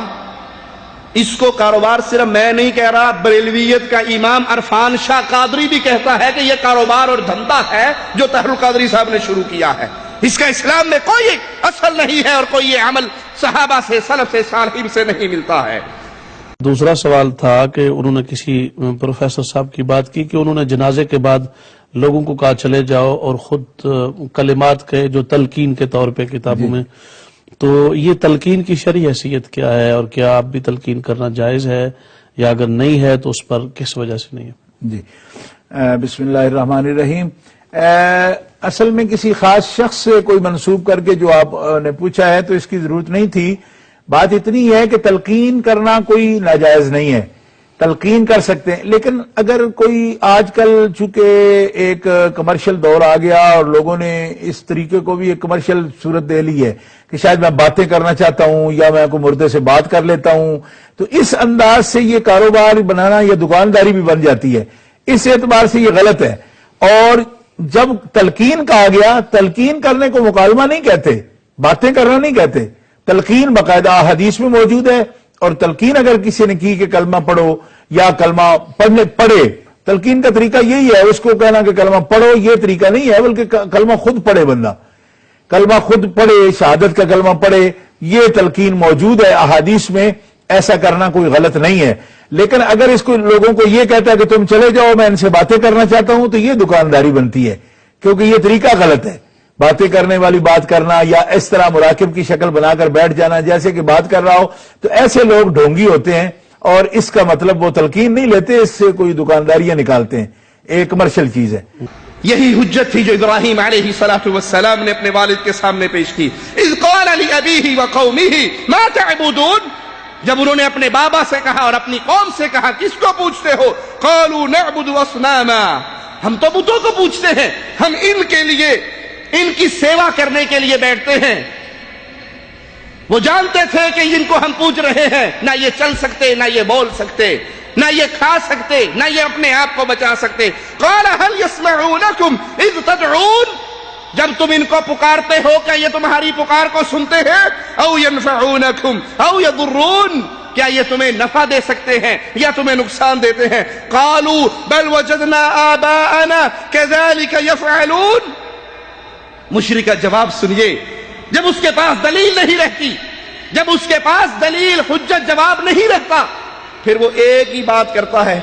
اس کو کاروبار صرف میں نہیں کہہ رہا، بریلویت کا امام عرفان شاہ قادری بھی کہتا ہے کہ یہ کاروبار اور دھندا ہے جو طاہر القادری صاحب نے شروع کیا ہے، اس کا اسلام میں کوئی اصل نہیں ہے، اور کوئی یہ عمل صحابہ سے، سلف سے، صالحین سے نہیں ملتا ہے۔ دوسرا سوال تھا کہ انہوں نے کسی پروفیسر صاحب کی بات کی کہ انہوں نے جنازے کے بعد لوگوں کو کہا چلے جاؤ اور خود کلمات کہے جو تلقین کے طور پہ کتابوں میں، تو یہ تلقین کی شرعی حیثیت کیا ہے، اور کیا آپ بھی تلقین کرنا جائز ہے، یا اگر نہیں ہے تو اس پر کس وجہ سے نہیں ہے؟ جی بسم اللہ الرحمن الرحیم۔ اصل میں کسی خاص شخص سے کوئی منسوب کر کے جو آپ نے پوچھا ہے تو اس کی ضرورت نہیں تھی، بات اتنی ہے کہ تلقین کرنا کوئی ناجائز نہیں ہے، تلقین کر سکتے ہیں، لیکن اگر کوئی آج کل چونکہ ایک کمرشل دور آ گیا اور لوگوں نے اس طریقے کو بھی ایک کمرشل صورت دے لی ہے کہ شاید میں باتیں کرنا چاہتا ہوں یا میں کوئی مردے سے بات کر لیتا ہوں، تو اس انداز سے یہ کاروبار بنانا یا دکانداری بھی بن جاتی ہے، اس اعتبار سے یہ غلط ہے۔ اور جب تلقین کہا گیا، تلقین کرنے کو مکالمہ نہیں کہتے، باتیں کرنا نہیں کہتے، تلقین باقاعدہ حدیث میں موجود ہے اور تلقین اگر کسی نے کی کہ کلمہ پڑھو یا کلمہ پڑھے، تلقین کا طریقہ یہی ہے، اس کو کہنا کہ کلمہ پڑھو یہ طریقہ نہیں ہے، بلکہ کلمہ خود پڑھے بندہ، کلمہ خود پڑھے، شہادت کا کلمہ پڑھے، یہ تلقین موجود ہے احادیث میں، ایسا کرنا کوئی غلط نہیں ہے۔ لیکن اگر اس کو لوگوں کو یہ کہتا ہے کہ تم چلے جاؤ میں ان سے باتیں کرنا چاہتا ہوں، تو یہ دکانداری بنتی ہے، کیونکہ یہ طریقہ غلط ہے، باتیں کرنے والی بات کرنا یا اس طرح مراقب کی شکل بنا کر بیٹھ جانا جیسے کہ بات کر رہا ہو، تو ایسے لوگ ڈھونگی ہوتے ہیں اور اس کا مطلب وہ تلقین نہیں لیتے، اس سے کوئی دکانداریاں نکالتے ہیں، ایک کمرشل چیز ہے۔ یہی حجت تھی جو ابراہیم علیہ السلام نے اپنے والد کے سامنے پیش کی۔ اذ قال لأبیہ وقومہ ما تعبدون، جب انہوں نے اپنے بابا سے کہا اور اپنی قوم سے کہا کس کو پوچھتے ہو؟ قالوا نعبد اصناما، ہم تو بتوں کو پوچھتے ہیں، ہم ان کے لیے ان کی سیوا کرنے کے لیے بیٹھتے ہیں۔ وہ جانتے تھے کہ جن کو ہم پوچھ رہے ہیں نہ یہ چل سکتے، نہ یہ بول سکتے، نہ یہ کھا سکتے، نہ یہ اپنے آپ کو بچا سکتے۔ قال هل يسمعونكم اذ تدعون، جب تم ان کو پکارتے ہو کیا یہ تمہاری پکار کو سنتے ہیں؟ او ينفعونكم او يضرون، کیا یہ تمہیں نفع دے سکتے ہیں یا تمہیں نقصان دیتے ہیں؟ قالوا بل وجدنا آباءنا كذلك يفعلون، مشرک کا جواب سنیے، جب اس کے پاس دلیل نہیں رہتی، جب اس کے پاس دلیل حجت جواب نہیں رہتا، پھر وہ ایک ہی بات کرتا ہے،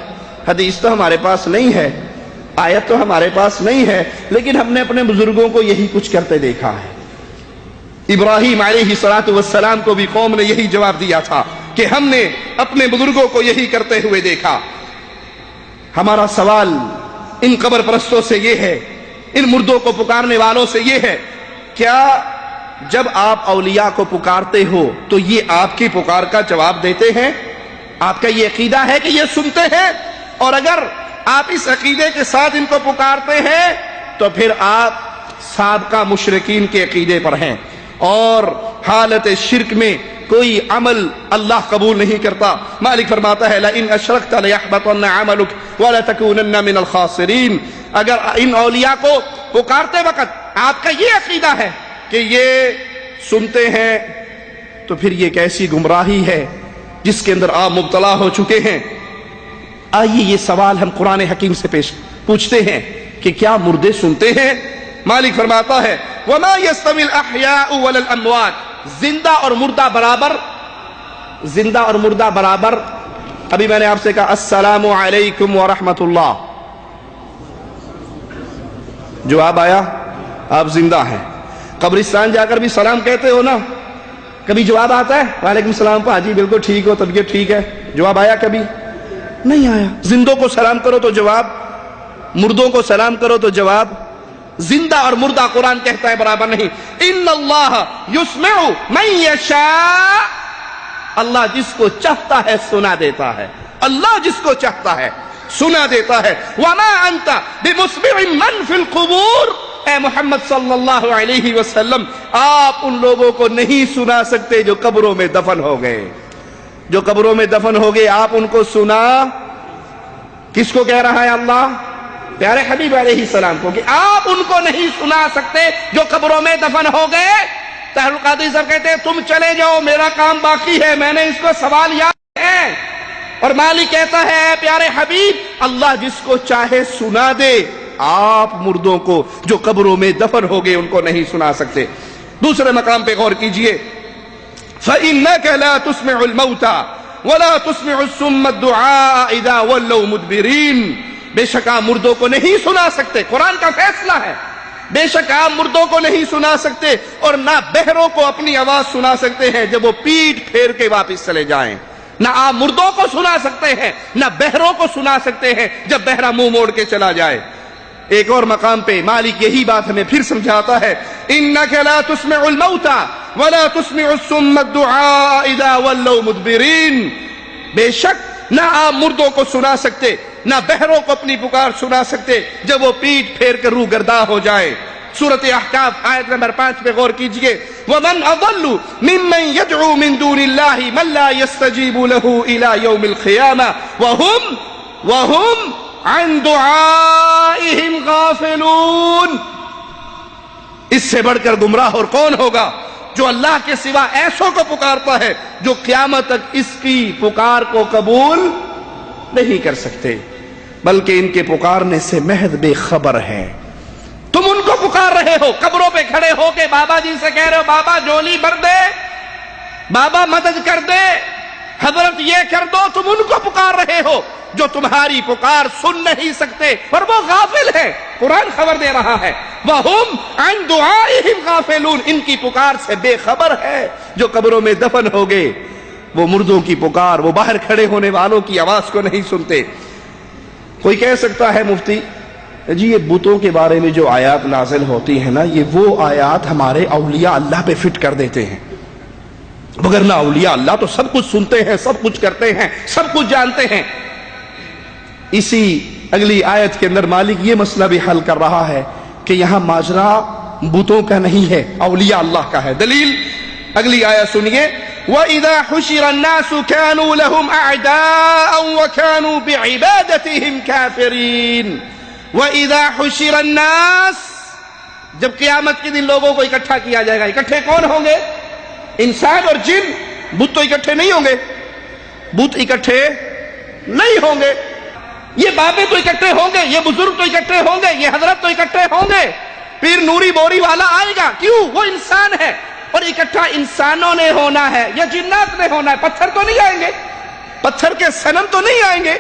حدیث تو ہمارے پاس نہیں ہے، آیت تو ہمارے پاس نہیں ہے، لیکن ہم نے اپنے بزرگوں کو یہی کچھ کرتے دیکھا ہے۔ ابراہیم علیہ السلام کو بھی قوم نے یہی جواب دیا تھا کہ ہم نے اپنے بزرگوں کو یہی کرتے ہوئے دیکھا۔ ہمارا سوال ان قبر پرستوں سے یہ ہے، ان مردوں کو پکارنے والوں سے یہ ہے، کیا جب آپ اولیاء کو پکارتے ہو تو یہ آپ کی پکار کا جواب دیتے ہیں؟ آپ کا یہ عقیدہ ہے کہ یہ سنتے ہیں؟ اور اگر آپ اس عقیدے کے ساتھ ان کو پکارتے ہیں تو پھر آپ سابقہ مشرکین کے عقیدے پر ہیں، اور حالت شرک میں کوئی عمل اللہ قبول نہیں کرتا۔ مالک فرماتا ہے لئن اشرکت لیحبطن عملک ولتکونن من الخاسرین، اگر ان اولیاء کو پکارتے وقت آپ کا یہ عقیدہ ہے کہ یہ سنتے ہیں تو پھر یہ کیسی گمراہی ہے جس کے اندر آپ مبتلا ہو چکے ہیں۔ آئیے یہ سوال ہم قرآن حکیم سے پوچھتے ہیں کہ کیا مردے سنتے ہیں؟ مالک فرماتا ہے وَمَا يَسْتَوِي الْأَحْيَاءُ وَلَا الْأَمْوَاتُ، زندہ اور مردہ برابر، زندہ اور مردہ برابر۔ ابھی میں نے آپ سے کہا السلام علیکم ورحمۃ اللہ، جواب آیا آپ زندہ ہیں۔ قبرستان جا کر بھی سلام کہتے ہو نا، کبھی جواب آتا ہے وعلیکم السلام پاجی بالکل ٹھیک ہو، طبیعت ٹھیک ہے؟ جواب آیا کبھی؟ نہیں آیا۔ زندوں کو سلام کرو تو جواب، مردوں کو سلام کرو تو جواب۔ زندہ اور مردہ قرآن کہتا ہے برابر نہیں۔ ان اللہ یسمع من یشاء، اللہ جس کو چاہتا ہے سنا دیتا ہے، اللہ جس کو چاہتا ہے سنا دیتا ہے۔ وما انت بمسمع من فی القبور، اے محمد صلی اللہ علیہ وسلم آپ ان لوگوں کو نہیں سنا سکتے جو قبروں میں دفن ہو گئے، جو قبروں میں دفن ہو گئے، آپ ان کو سنا۔ کس کو کہہ رہا ہے اللہ؟ پیارے حبیب علیہ السلام کو، کہ آپ ان کو نہیں سنا سکتے جو قبروں میں دفن ہو گئے۔ طاہر القادری صاحب کہتے ہیں تم چلے جاؤ میرا کام باقی ہے، میں نے اس کو سوال یاد ہے۔ اور مالک کہتا ہے اے پیارے حبیب اللہ جس کو چاہے سنا دے، آپ مردوں کو جو قبروں میں دفن ہو گئے ان کو نہیں سنا سکتے۔ دوسرے مقام پہ غور کیجئے، فَإِنَّكَ لَا تُسْمِعُ الْمَوْتَى وَلَا تُسْمِعُ الصُّمَّ الدُّعَاءَ إِذَا وَلَّوْا مُدْبِرِينَ، بے شک آپ مردوں کو نہیں سنا سکتے، قرآن کا فیصلہ ہے، بے شک آپ مردوں کو نہیں سنا سکتے اور نہ بہروں کو اپنی آواز سنا سکتے ہیں جب وہ پیٹ پھیر کے واپس چلے جائیں۔ نہ آپ مردوں کو سنا سکتے ہیں نہ بہروں کو سنا سکتے ہیں جب بہرا منہ موڑ کے چلا جائے۔ ایک اور مقام پہ مالک یہی بات ہمیں پھر سمجھاتا ہے، انک لا تسمع الموتى ولا تسمع الصم الدعاء اذا ولوا مدبرین، بے شک نہ آپ مردوں کو سنا سکتے نہ بہروں کو اپنی پکار سنا سکتے جب وہ پیٹ پھیر کر روح گرداں ہو جائے۔ سورۃ احقاف آیت نمبر 5 پہ غور کیجئے، وَمَنْ أَضَلُّ مِمَّنْ يَدْعُو مِن دُونِ اللَّهِ مَنْ لَا يَسْتَجِيبُ لَهُ إِلَى يَوْمِ الْقِيَامَةِ وَهُمْ عَنْ دُعَائِهِمْ غَافِلُونَ۔ اس سے بڑھ کر گمراہ اور کون ہوگا جو اللہ کے سوا ایسوں کو پکارتا ہے جو قیامت تک اس کی پکار کو قبول نہیں کر سکتے، بلکہ ان کے پکارنے سے محض بے خبر ہے۔ تم ان کو پکار رہے ہو، قبروں پہ کھڑے ہو کے بابا جی سے کہہ رہے ہو بابا جولی بھر دے، بابا مدد کر دے، حضرت یہ کر دو، تم ان کو پکار رہے ہو جو تمہاری پکار سن نہیں سکتے، پر وہ غافل ہے۔ قرآن خبر دے رہا ہے وَهُمْ عَنْ دُعَائِهِمْ غَافِلُونَ، ان کی پکار سے بے خبر ہے۔ جو قبروں میں دفن ہو گئے وہ مردوں کی پکار، وہ باہر کھڑے ہونے والوں کی آواز کو نہیں سنتے۔ کوئی کہہ سکتا ہے مفتی جی یہ بتوں کے بارے میں جو آیات نازل ہوتی ہیں نا، یہ وہ آیات ہمارے اولیاء اللہ پہ فٹ کر دیتے ہیں، مگر نہ اولیاء اللہ تو سب کچھ سنتے ہیں، سب کچھ کرتے ہیں، سب کچھ جانتے ہیں۔ اسی اگلی آیت کے اندر مالک یہ مسئلہ بھی حل کر رہا ہے کہ یہاں ماجرا بتوں کا نہیں ہے، اولیاء اللہ کا ہے۔ دلیل اگلی آیت سنیے وَإِذَا حُشِرَ النَّاسُ كَانُوا لَهُمْ أَعْدَاءً وَكَانُوا بِعِبَادَتِهِمْ كَافِرِينَ۔ وَإِذَا حُشِرَ النَّاسُ، جب قیامت کے دن لوگوں کو اکٹھا کیا جائے گا، اکٹھے کون ہوں گے؟ انسان اور جن، بت تو اکٹھے نہیں ہوں گے، بت اکٹھے نہیں ہوں گے، یہ بابے تو اکٹھے ہوں گے، یہ بزرگ تو اکٹھے ہوں گے، یہ حضرت تو اکٹھے ہوں گے، پھر نوری بوری والا آئے گا، کیوں؟ وہ انسان ہے، اور اکٹھا انسانوں نے ہونا ہے یا جنات نے ہونا ہے، پتھر تو نہیں آئیں گے، پتھر کے صنم تو نہیں آئیں گے۔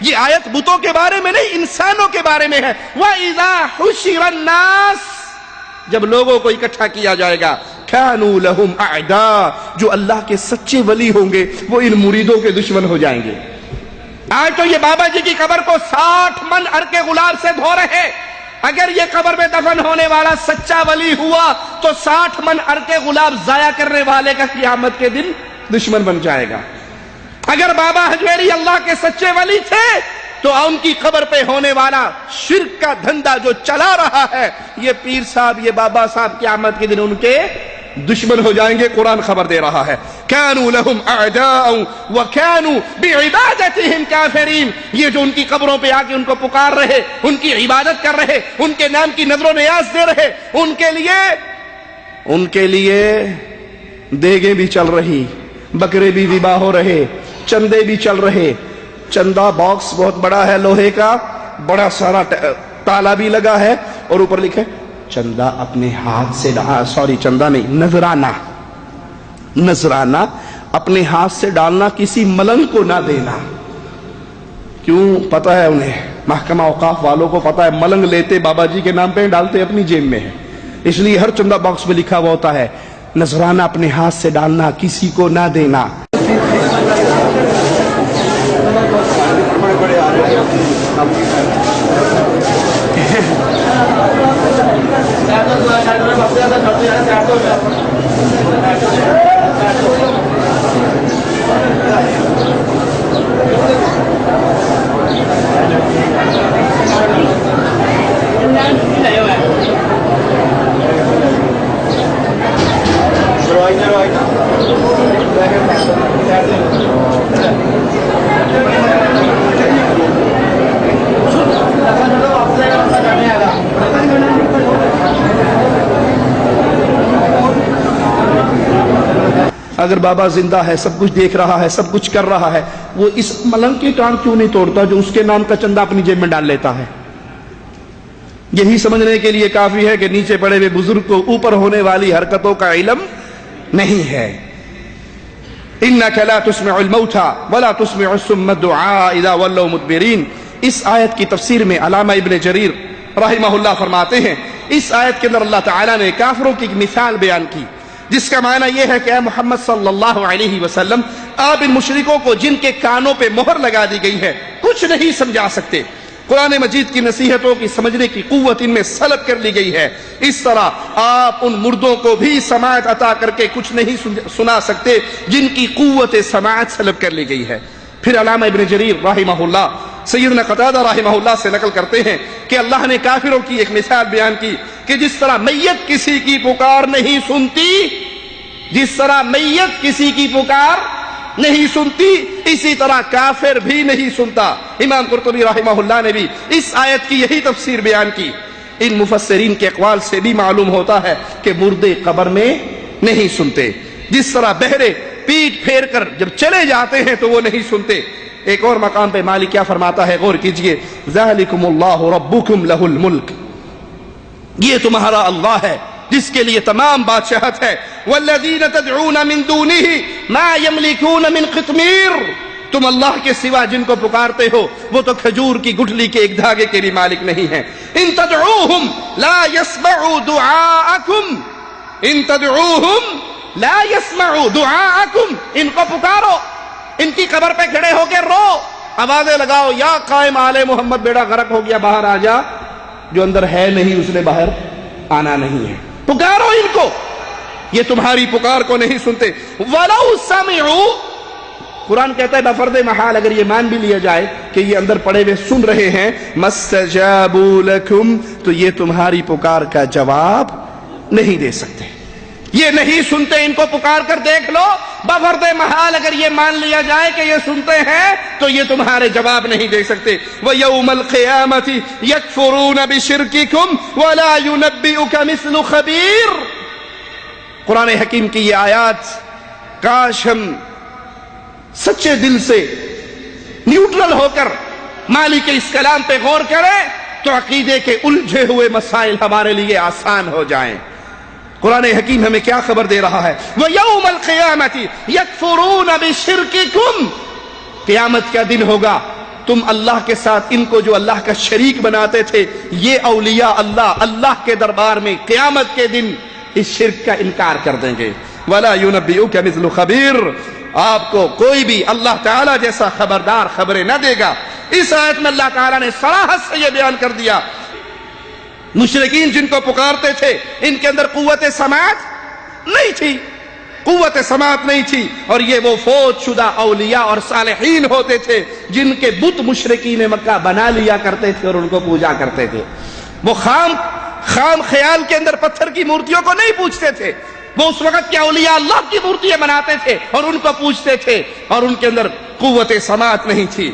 یہ آیت بتوں کے بارے میں نہیں، انسانوں کے بارے میں ہے۔ وَإِذَا حُشِرَ النَّاسُ، جب لوگوں کو اکٹھا کیا جائے گا، كَانُوا لَهُمْ أَعْدَاء، جو اللہ کے سچے ولی ہوں گے وہ ان مریدوں کے دشمن ہو جائیں گے۔ آج تو یہ بابا جی کی قبر کو 60 من عرق گلاب سے دھو رہے، اگر یہ قبر میں دفن ہونے والا سچا ولی ہوا تو 60 من عرق گلاب ضائع کرنے والے کا قیامت کے دن دشمن بن جائے گا۔ اگر بابا حجویری اللہ کے سچے ولی تھے تو ان کی قبر پہ ہونے والا شرک کا دھندا جو چلا رہا ہے، یہ پیر صاحب، یہ بابا صاحب قیامت کے دن ان کے دشمن ہو جائیں گے۔ قرآن خبر دے رہا ہے كَانُوا لَهُمْ أَعْدَاءً وَكَانُوا بِعِبَادَتِهِمْ كَافِرِينَ، یہ جو ان کی قبروں پہ آ کے ان کو پکار رہے، ان کی عبادت کر رہے، ان کے نام کی نذر و نیاز دے رہے، ان کے لیے دیگیں بھی چل رہی، بکرے بھی ذبح ہو رہے، چندے بھی چل رہے۔ چندہ باکس بہت بڑا ہے لوہے کا، بڑا سارا تالا بھی لگا ہے، اور اوپر لکھے چندہ اپنے ہاتھ سے، چندہ نہیں، نذرانہ اپنے ہاتھ سے ڈالنا، کسی ملنگ کو نہ دینا۔ کیوں؟ پتہ ہے انہیں، محکمہ اوقاف والوں کو پتہ ہے ملنگ لیتے بابا جی کے نام پہ ڈالتے اپنی جیب میں ہے، اس لیے ہر چندہ باکس میں لکھا ہوا ہوتا ہے نذرانہ اپنے ہاتھ سے ڈالنا، کسی کو نہ دینا۔ اگر بابا زندہ ہے، سب کچھ دیکھ رہا ہے، سب کچھ کر رہا ہے، وہ اس ملنگ کی ٹانگ کیوں نہیں توڑتا جو اس کے نام کا چندہ اپنی جیب میں ڈال لیتا ہے؟ یہی سمجھنے کے لیے کافی ہے کہ نیچے پڑے ہوئے بزرگ کو اوپر ہونے والی حرکتوں کا علم نہیں ہے۔ إِنَّكَ لَا تُسْمِعُ الْمَوْتَى وَلَا تُسْمِعُ الصُّمَّ الدُّعَاءَ إِذَا وَلَّوْا مُدْبِرِينَ۔ اس آیت کی تفسیر میں علامہ ابن جریر رحمہ اللہ فرماتے ہیں، اس آیت کے اندر اللہ تعالیٰ نے کافروں کی ایک مثال بیان کی، جس کا معنی یہ ہے کہ اے محمد صلی اللہ علیہ وسلم، آپ ان مشرکوں کو جن کے کانوں پہ مہر لگا دی گئی ہے کچھ نہیں سمجھا سکتے۔ قرآن مجید کی نصیحتوں کی سمجھنے کی قوت ان میں سلب کر لی گئی ہے، اس طرح آپ ان مردوں کو بھی سماعت عطا کر کے کچھ نہیں سنا سکتے جن کی قوت سماعت سلب کر لی گئی ہے۔ پھر علامہ ابن جریر رحمہ اللہ سیدنا قتادہ رحمہ اللہ سے نقل کرتے ہیں کہ اللہ نے کافروں کی ایک مثال بیان کی کہ جس طرح میت کسی کی پکار نہیں سنتی، جس طرح میت کسی کی پکار نہیں سنتی، اسی طرح کافر بھی نہیں سنتا۔ امام قرطبی رحمہ اللہ نے بھی اس آیت کی یہی تفسیر بیان کی۔ ان مفسرین کے اقوال سے بھی معلوم ہوتا ہے کہ مردے قبر میں نہیں سنتے، جس طرح بہرے پیٹ پھیر کر جب چلے جاتے ہیں تو وہ نہیں سنتے۔ ایک اور مقام پہ مالک کیا فرماتا ہے، غور کیجئے، ذالکم اللہ ربکم لہ الملک، یہ تمہارا اللہ ہے جس کے لیے تمام بادشاہت ہے، والذین تدعون من دونہ ما یملکون من قطمیر، تم اللہ کے سوا جن کو پکارتے ہو وہ تو کھجور کی گٹھلی کے ایک دھاگے کے بھی مالک نہیں ہیں۔ ان تدعوہم لا يسمعوا دعاءکم، ان تدعوہم لا يسمعوا دعاءکم، ان کو پکارو، ان کی قبر پہ کھڑے ہو کے رو، آوازیں لگاؤ، یا قائم آل محمد بیڑا غرق ہو گیا باہر آ جا، جو اندر ہے نہیں اس نے باہر آنا نہیں ہے، پکارو ان کو، یہ تمہاری پکار کو نہیں سنتے۔ وَلَوْ سَمِعُوا، قرآن کہتا ہے بفرض محال اگر یہ مان بھی لیا جائے کہ یہ اندر پڑے ہوئے سن رہے ہیں، مَسْتَجَابُوا لَكُمْ، تو یہ تمہاری پکار کا جواب نہیں دے سکتے، یہ نہیں سنتے، ان کو پکار کر دیکھ لو، بفرض محال اگر یہ مان لیا جائے کہ یہ سنتے ہیں تو یہ تمہارے جواب نہیں دے سکتے۔ وَيَوْمَ الْقِيَامَةِ يَكْفُرُونَ بِشِرْكِكُمْ وَلَا يُنَبِّئُكَ مِثْلُ خَبِيرٍ۔ قرآن حکیم کی یہ آیات کاش ہم سچے دل سے نیوٹرل ہو کر مالک کے اس کلام پہ غور کریں تو عقیدے کے الجھے ہوئے مسائل ہمارے لیے آسان ہو جائیں۔ قرآن حکیم ہمیں کیا خبر دے رہا ہے، وَيَوْمَ الْقِيَامَةِ يَكْفُرُونَ بِشِرْكِكُمْ، قیامت کا دن ہوگا تم اللہ کے ساتھ ان کو جو اللہ کا شریک بناتے تھے، یہ اولیاء اللہ کے دربار میں قیامت کے دن اس شرک کا انکار کر دیں گے۔ وَلَا يُنَبِّئُكَ مِثْلُ خَبِيرٍ، آپ کو کوئی بھی اللہ تعالیٰ جیسا خبردار خبریں نہ دے گا۔ اس آیت میں اللہ تعالیٰ نے صراحت سے یہ بیان کر دیا، مشرکین جن کو پکارتے تھے ان کے اندر قوت سماعت نہیں تھی، قوت سماعت نہیں تھی، اور یہ وہ فوت شدہ اولیاء اور صالحین ہوتے تھے جن کے بت مشرکین مکہ بنا لیا کرتے تھے اور ان کو پوجا کرتے تھے۔ وہ خام خیال کے اندر پتھر کی مورتیوں کو نہیں پوجتے تھے، وہ اس وقت کے اولیاء اللہ کی مورتیاں بناتے تھے اور ان کو پوجتے تھے، اور ان کے اندر قوت سماعت نہیں تھی۔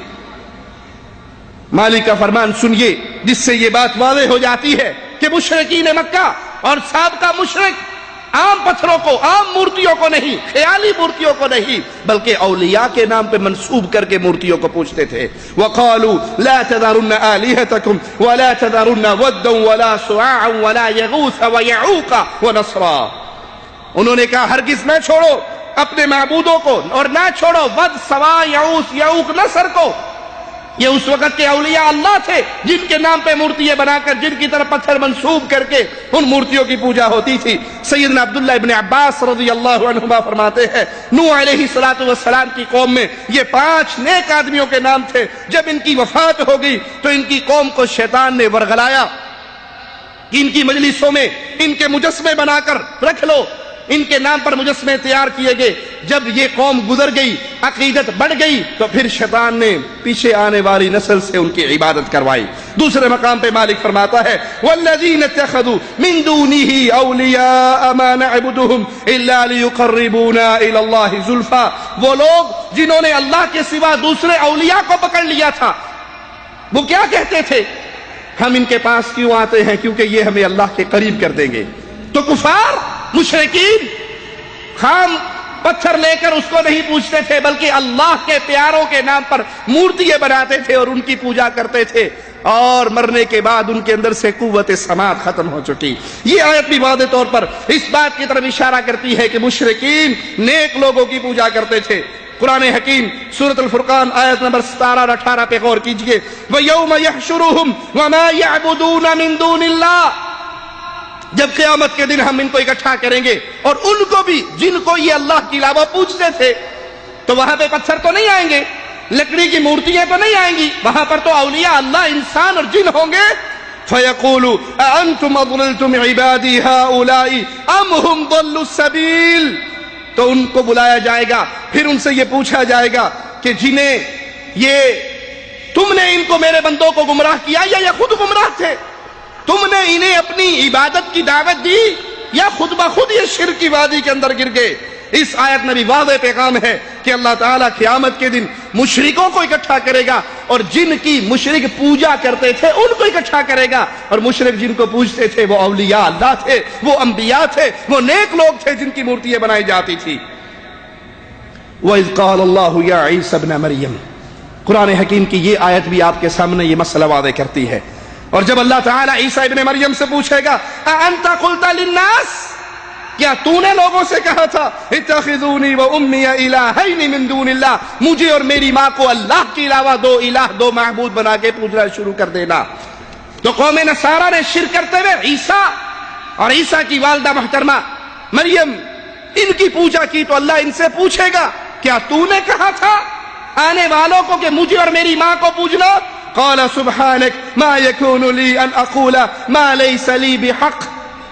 مالک کا فرمان سنیے جس سے یہ بات واضح ہو جاتی ہے کہ مشرکین مکہ اور سابقہ مشرک عام پتھروں کو، عام مورتیوں کو نہیں، خیالی مورتیوں کو نہیں، بلکہ اولیاء کے نام پہ منسوب کر کے مورتیوں کو پوجتے تھے۔ وَقَالُوا لَا تَذَرُنَّ آلِهَتَكُمْ وَلَا تَذَرُنَّ وَدًّا وَلَا سُوَاعًا وَلَا يَغُوثَ وَيَعُوقَ وَنَسْرًا، انہوں نے کہا ہرگز نہ چھوڑو اپنے معبودوں کو، اور نہ چھوڑو ود، سوا، یعوث، یعوق، نصر کو۔ یہ اس وقت کے اولیاء اللہ تھے جن کے نام پہ مورتیاں بنا کر، جن کی طرف پتھر منسوب کر کے ان مورتیوں کی پوجا ہوتی تھی۔ سیدنا عبداللہ ابن عباس رضی اللہ عنہما فرماتے ہیں نوح علیہ السلام کی قوم میں یہ 5 نیک آدمیوں کے نام تھے، جب ان کی وفات ہو گئی تو ان کی قوم کو شیطان نے ورغلایا کہ ان کی مجلسوں میں ان کے مجسمے بنا کر رکھ لو، ان کے نام پر مجسمے تیار کیے گئے۔ جب یہ قوم گزر گئی، عقیدت بڑھ گئی، تو پھر شیطان نے پیچھے آنے والی نسل سے ان کی عبادت کروائی۔ دوسرے مقام پہ مالک فرماتا ہے وَالَّذِينَ اتَّخَذُوا مِن دُونِهِ أَوْلِيَاءَ مَا نَعْبُدُهُمْ إِلَّا لِيُقَرِّبُونَا إِلَى اللَّهِ زُلْفَىٰ، وہ لوگ جنہوں نے اللہ کے سوا دوسرے اولیاء کو پکڑ لیا تھا، وہ کیا کہتے تھے، ہم ان کے پاس کیوں آتے ہیں کیونکہ یہ ہمیں اللہ کے قریب کر دیں گے۔ تو کفار مشرکین خام پتھر لے کر اس کو نہیں پوجتے تھے، بلکہ اللہ کے پیاروں کے نام پر مورتیاں بناتے تھے اور ان کی پوجا کرتے تھے، اور مرنے کے بعد ان کے اندر سے قوت سماعت ختم ہو چکی۔ یہ آیت بھی واضح طور پر اس بات کی طرف اشارہ کرتی ہے کہ مشرکین نیک لوگوں کی پوجا کرتے تھے۔ قرآن حکیم سورۃ الفرقان آیت نمبر 17 اور 18 پہ غور کیجئے، وَيَوْمَ يَحْشُرُهُمْ وَمَا يَعْبُدُونَ مِن دُونِ اللَّهِ، جب قیامت کے دن ہم ان کو اکٹھا کریں گے اور ان کو بھی جن کو یہ اللہ کے علاوہ پوجتے تھے، تو وہاں پہ پتھر تو نہیں آئیں گے، لکڑی کی مورتیاں تو نہیں آئیں گی، وہاں پر تو اولیاء اللہ انسان اور جن ہوں گے۔ فَيَقُولُ أَأَنْتُمْ أَضْلَلْتُمْ عِبَادِي هَؤُلَاءِ أَمْ هُمْ ضَلُّوا السَّبِيلَ، تو ان کو بلایا جائے گا، پھر ان سے یہ پوچھا جائے گا کہ جنہیں تم نے ان کو میرے بندوں کو گمراہ کیا یا یہ خود گمراہ تھے، تم نے انہیں اپنی عبادت کی دعوت دی یا خود بخود یہ شرک کی وادی کے اندر گر گئے۔ اس آیت میں بھی واضح پیغام ہے کہ اللہ تعالیٰ قیامت کے دن مشرکوں کو اکٹھا کرے گا اور جن کی مشرک پوجا کرتے تھے ان کو اکٹھا کرے گا، اور مشرک جن کو پوجتے تھے وہ اولیاء اللہ تھے، وہ انبیاء تھے، وہ نیک لوگ تھے جن کی مورتیاں بنائی جاتی تھی۔ وَإِذْ قَالَ اللَّهُ يَا عِيسَى ابْنَ مَرْيَمَ، قرآن حکیم کی یہ آیت بھی آپ کے سامنے یہ مسئلہ واضح کرتی ہے۔ اور جب اللہ تعالیٰ عیسیٰ ابن مریم سے پوچھے گا اَأَنْتَ قُلْتَ لِلنَّاسِ، کیا تو نے لوگوں سے کہا تھا اتخذونی و امی الہین من دون اللہ، مجھے اور میری ماں کو اللہ کے علاوہ دو الہ، دو معبود بنا کے پوجنا شروع کر دینا؟ تو قوم نصارہ نے شرک کرتے ہوئے عیسیٰ اور عیسیٰ کی والدہ محترمہ مریم ان کی پوجا کی، تو اللہ ان سے پوچھے گا کیا تو نے کہا تھا آنے والوں کو کہ مجھے اور میری ماں کو پوجنا؟ قال سبحانک ما یکون لی ان اقول ما لیس لی بحق،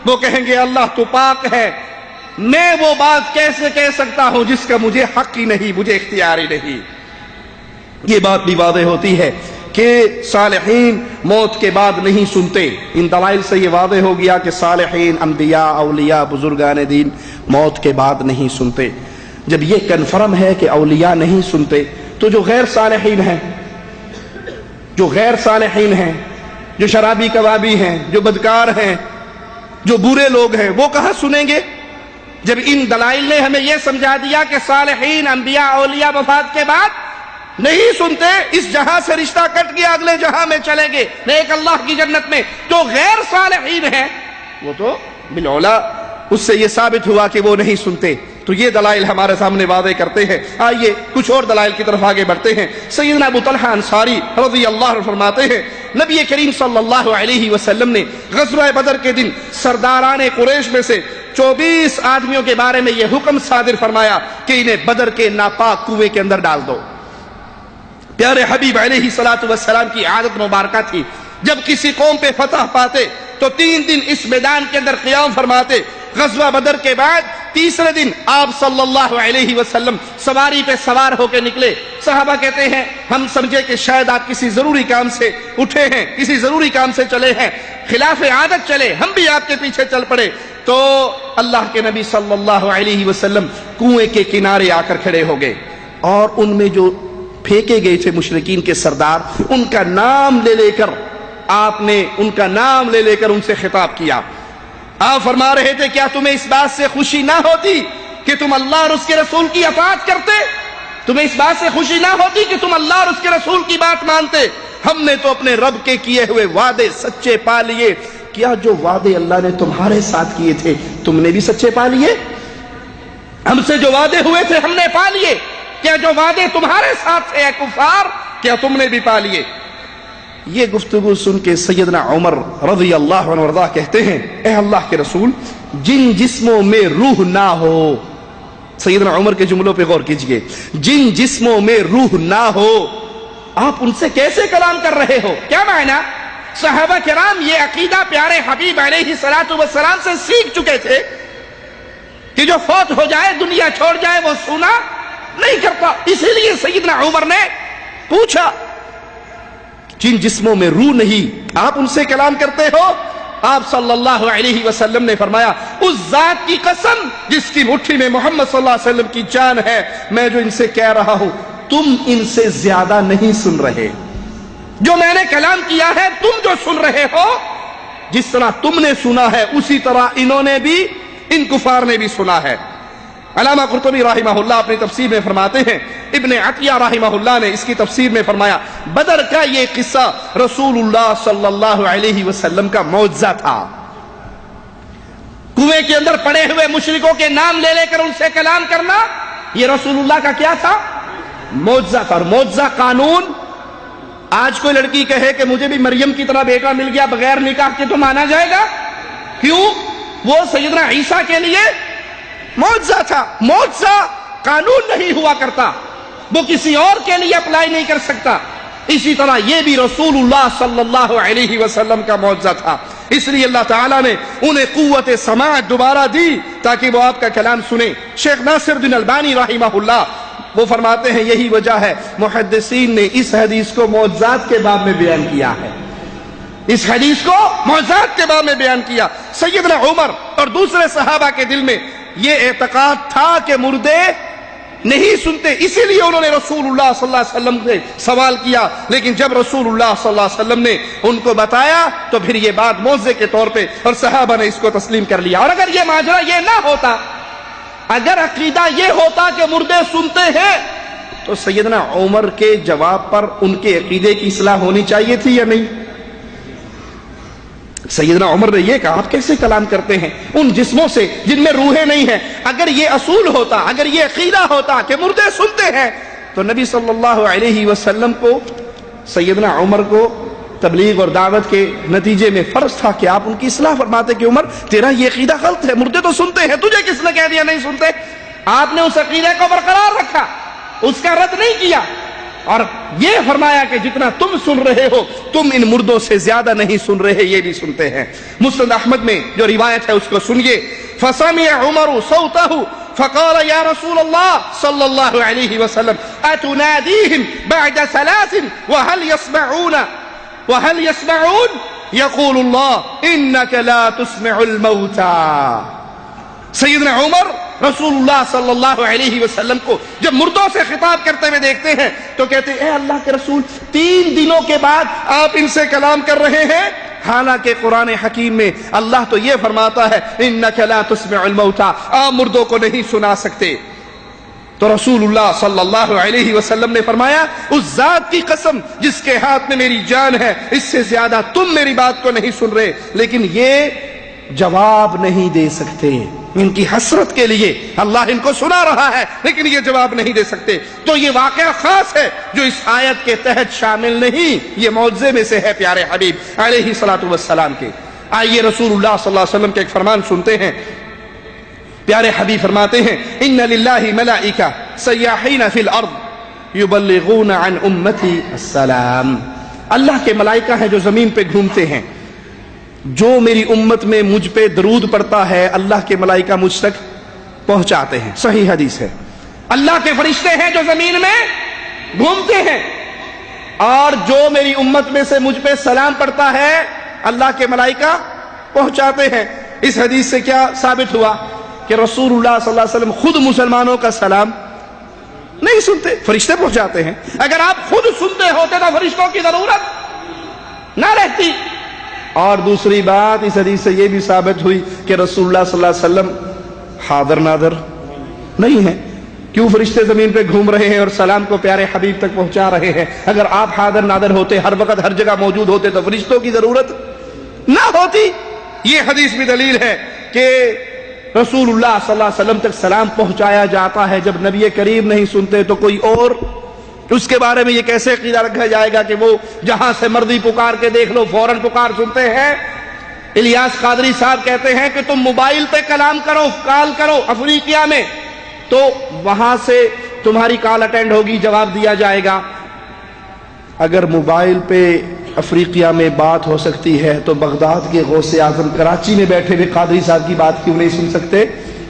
وہ کہیں گے اللہ تو پاک ہے، میں وہ بات کیسے کہہ سکتا ہوں جس کا مجھے حق ہی نہیں، مجھے اختیار ہی نہیں۔ یہ بات بھی واضح ہوتی ہے کہ صالحین موت کے بعد نہیں سنتے۔ ان دلائل سے یہ واضح ہو گیا کہ صالحین، انبیاء، اولیاء، بزرگان دین موت کے بعد نہیں سنتے۔ جب یہ کنفرم ہے کہ اولیاء نہیں سنتے تو جو غیر صالحین ہیں، جو غیر صالحین ہیں، جو شرابی کبابی ہیں، جو بدکار ہیں، جو برے لوگ ہیں، وہ کہاں سنیں گے؟ جب ان دلائل نے ہمیں یہ سمجھا دیا کہ صالحین، انبیاء، اولیاء وفات کے بعد نہیں سنتے، اس جہاں سے رشتہ کٹ گیا اگلے جہاں میں چلیں گے نیک اللہ کی جنت میں، تو غیر صالحین ہیں وہ تو بالعلا اس سے یہ ثابت ہوا کہ وہ نہیں سنتے۔ تو یہ دلائل ہمارے سامنے واضح کرتے ہیں۔ آئیے کچھ اور دلائل کی طرف آگے بڑھتے ہیں۔ سیدنا ابو طلحہ انصاری رضی اللہ عنہ فرماتے ہیں نبی کریم صلی اللہ علیہ وسلم نے غزوہ بدر کے دن سرداران قریش میں سے 24 آدمیوں کے بارے میں یہ حکم صادر فرمایا کہ انہیں بدر کے ناپاک کنویں کے اندر ڈال دو۔ پیارے حبیب علیہ الصلوۃ والسلام کی عادت مبارکہ تھی جب کسی قوم پہ فتح پاتے تو 3 دن اس میدان کے اندر قیام فرماتے۔ غزوہ بدر کے بعد تیسرے دن آپ صلی اللہ علیہ وسلم سواری پہ سوار ہو کے نکلے۔ صحابہ کہتے ہیں ہم سمجھے کہ شاید آپ کسی ضروری کام سے اٹھے ہیں، کسی ضروری کام سے چلے ہیں، خلاف عادت چلے، ہم بھی آپ کے پیچھے چل پڑے۔ تو اللہ کے نبی صلی اللہ علیہ وسلم کنویں کے کنارے آ کر کھڑے ہو گئے، اور ان میں جو پھینکے گئے تھے مشرکین کے سردار، ان کا نام لے لے کر آپ نے ان کا نام لے لے کر ان سے خطاب کیا۔ آپ فرما رہے تھے کیا تمہیں اس بات سے خوشی نہ ہوتی کہ تم اللہ اور اس کے رسول کی اطاعت کرتے؟ تمہیں اس بات سے خوشی نہ ہوتی کہ تم اللہ اور اس کے رسول کی بات مانتے؟ ہم نے تو اپنے رب کے کیے ہوئے وعدے سچے پا لیے۔ کیا جو وعدے اللہ نے تمہارے ساتھ کیے تھے تم نے بھی سچے پا لیے؟ ہم سے جو وعدے ہوئے تھے ہم نے پا لیے۔ کیا جو وعدے تمہارے ساتھ تھے اے کفار کیا تم نے بھی پا لیے؟ یہ گفتگو سن کے سیدنا عمر رضی اللہ عنہ وارضاہ کہتے ہیں اے اللہ کے رسول، جن جسموں میں روح نہ ہو، سیدنا عمر کے جملوں پہ غور کیجئے، جن جسموں میں روح نہ ہو آپ ان سے کیسے کلام کر رہے ہو؟ کیا معنی؟ صحابہ کرام یہ عقیدہ پیارے حبیب علیہ الصلوۃ والسلام سے سیکھ چکے تھے کہ جو فوت ہو جائے، دنیا چھوڑ جائے، وہ سنا نہیں کرتا۔ اسی لیے سیدنا عمر نے پوچھا جن جسموں میں روح نہیں آپ ان سے کلام کرتے ہو؟ آپ صلی اللہ علیہ وسلم نے فرمایا اس ذات کی قسم جس کی مٹھی میں محمد صلی اللہ علیہ وسلم کی جان ہے، میں جو ان سے کہہ رہا ہوں تم ان سے زیادہ نہیں سن رہے۔ جو میں نے کلام کیا ہے تم جو سن رہے ہو، جس طرح تم نے سنا ہے اسی طرح انہوں نے بھی، ان کفار نے بھی سنا ہے۔ علامہ قرطبی رحمہ اللہ اپنی تفسیر میں فرماتے ہیں، ابن عطیہ رحمہ اللہ نے اس کی تفسیر میں فرمایا بدر کا یہ قصہ رسول اللہ صلی اللہ علیہ وسلم کا معجزہ تھا۔ کنویں کے اندر پڑے ہوئے مشرکوں کے نام لے لے کر ان سے کلام کرنا یہ رسول اللہ کا کیا تھا؟ معجزہ تھا۔ اور معجزہ قانون آج کوئی لڑکی کہے کہ مجھے بھی مریم کی طرح بیٹا مل گیا بغیر نکاح کے تو مانا جائے گا؟ کیوں؟ وہ سیدنا عیسیٰ کے لیے معجزہ تھا۔ معجزہ قانون نہیں ہوا کرتا، وہ کسی اور کے لیے اپلائی نہیں کر سکتا۔ اسی طرح یہ بھی رسول اللہ صلی اللہ علیہ وسلم کا معجزہ تھا، اس لیے اللہ تعالیٰ نے انہیں قوت سماعت دوبارہ دی تاکہ وہ آپ کا کلام سنیں۔ شیخ ناصر الدین البانی رحمہ اللہ وہ فرماتے ہیں یہی وجہ ہے محدثین نے اس حدیث کو معجزات کے باب میں بیان کیا ہے، اس حدیث کو معجزات کے باب میں بیان کیا۔ سیدنا عمر اور دوسرے صحابہ کے دل میں یہ اعتقاد تھا کہ مردے نہیں سنتے، اسی لیے انہوں نے رسول اللہ صلی اللہ علیہ وسلم سے سوال کیا، لیکن جب رسول اللہ صلی اللہ علیہ وسلم نے ان کو بتایا تو پھر یہ بات معجزے کے طور پہ اور صحابہ نے اس کو تسلیم کر لیا۔ اور اگر یہ ماجرا یہ نہ ہوتا، اگر عقیدہ یہ ہوتا کہ مردے سنتے ہیں، تو سیدنا عمر کے جواب پر ان کے عقیدے کی اصلاح ہونی چاہیے تھی یا نہیں؟ سیدنا عمر نے یہ کہا آپ کیسے کلام کرتے ہیں ان جسموں سے جن میں روحیں نہیں ہیں؟ اگر یہ اصول ہوتا، اگر یہ عقیدہ ہوتا کہ مردے سنتے ہیں، تو نبی صلی اللہ علیہ وسلم کو، سیدنا عمر کو تبلیغ اور دعوت کے نتیجے میں فرض تھا کہ آپ ان کی اصلاح فرماتے کہ عمر تیرا یہ عقیدہ غلط ہے، مردے تو سنتے ہیں، تجھے کس نے کہہ دیا نہیں سنتے؟ آپ نے اس عقیدے کو برقرار رکھا، اس کا رد نہیں کیا، اور یہ فرمایا کہ جتنا تم سن رہے ہو تم ان مردوں سے زیادہ نہیں سن رہے، یہ بھی سنتے ہیں۔ مسند احمد میں جو روایت ہے اس کو سنیے، فسمع عمر صوته فقال يا رسول الله صلى الله عليه وسلم اتناديهم بعد ثلاث وهل يسمعون يقول الله انك لا تسمع الموتى۔ سیدنا عمر رسول اللہ صلی اللہ علیہ وسلم کو جب مردوں سے خطاب کرتے ہوئے دیکھتے ہیں تو کہتے ہیں اے اللہ کے رسول 3 دنوں کے بعد آپ ان سے کلام کر رہے ہیں، حالانکہ قرآن حکیم میں اللہ تو یہ فرماتا ہے انک لا تسمع الموتى، آپ مردوں کو نہیں سنا سکتے۔ تو رسول اللہ صلی اللہ علیہ وسلم نے فرمایا اس ذات کی قسم جس کے ہاتھ میں میری جان ہے، اس سے زیادہ تم میری بات کو نہیں سن رہے، لیکن یہ جواب نہیں دے سکتے۔ ان کی حسرت کے لیے اللہ ان کو سنا رہا ہے لیکن یہ جواب نہیں دے سکتے۔ تو یہ واقعہ خاص ہے جو اس آیت کے تحت شامل نہیں، یہ معجزے میں سے ہے پیارے حبیب علیہ الصلوۃ والسلام کے۔ آئیے رسول اللہ صلی اللہ علیہ وسلم کے ایک فرمان سنتے ہیں۔ پیارے حبیب فرماتے ہیں ان للہ ملائکہ سیاحین فی الارض یبلغون عن امتی السلام، اللہ کے ملائکہ ہیں جو زمین پہ گھومتے ہیں، جو میری امت میں مجھ پہ درود پڑتا ہے اللہ کے ملائکہ مجھ تک پہنچاتے ہیں، صحیح حدیث ہے۔ اللہ کے فرشتے ہیں جو زمین میں گھومتے ہیں، اور جو میری امت میں سے مجھ پہ سلام پڑتا ہے اللہ کے ملائکہ پہنچاتے ہیں۔ اس حدیث سے کیا ثابت ہوا کہ رسول اللہ صلی اللہ علیہ وسلم خود مسلمانوں کا سلام نہیں سنتے، فرشتے پہنچاتے ہیں۔ اگر آپ خود سنتے ہوتے تو فرشتوں کی ضرورت نہ رہتی۔ اور دوسری بات اس حدیث سے یہ بھی ثابت ہوئی کہ رسول اللہ صلی اللہ علیہ وسلم حاضر ناظر نہیں ہیں۔ کیوں فرشتے زمین پہ گھوم رہے ہیں اور سلام کو پیارے حبیب تک پہنچا رہے ہیں؟ اگر آپ حاضر ناظر ہوتے، ہر وقت ہر جگہ موجود ہوتے، تو فرشتوں کی ضرورت نہ ہوتی۔ یہ حدیث بھی دلیل ہے کہ رسول اللہ صلی اللہ علیہ وسلم تک سلام پہنچایا جاتا ہے۔ جب نبی کریم نہیں سنتے تو کوئی اور، اس کے بارے میں یہ کیسے عقیدہ رکھا جائے گا کہ وہ جہاں سے مرضی پکار کے دیکھ لو فوراً پکار سنتے ہیں؟ الیاس قادری صاحب کہتے ہیں کہ تم موبائل پہ کلام کرو، کال کرو افریقہ میں، تو وہاں سے تمہاری کال اٹینڈ ہوگی، جواب دیا جائے گا۔ اگر موبائل پہ افریقہ میں بات ہو سکتی ہے تو بغداد کے غوث اعظم کراچی میں بیٹھے ہوئے قادری صاحب کی بات کیوں نہیں سن سکتے؟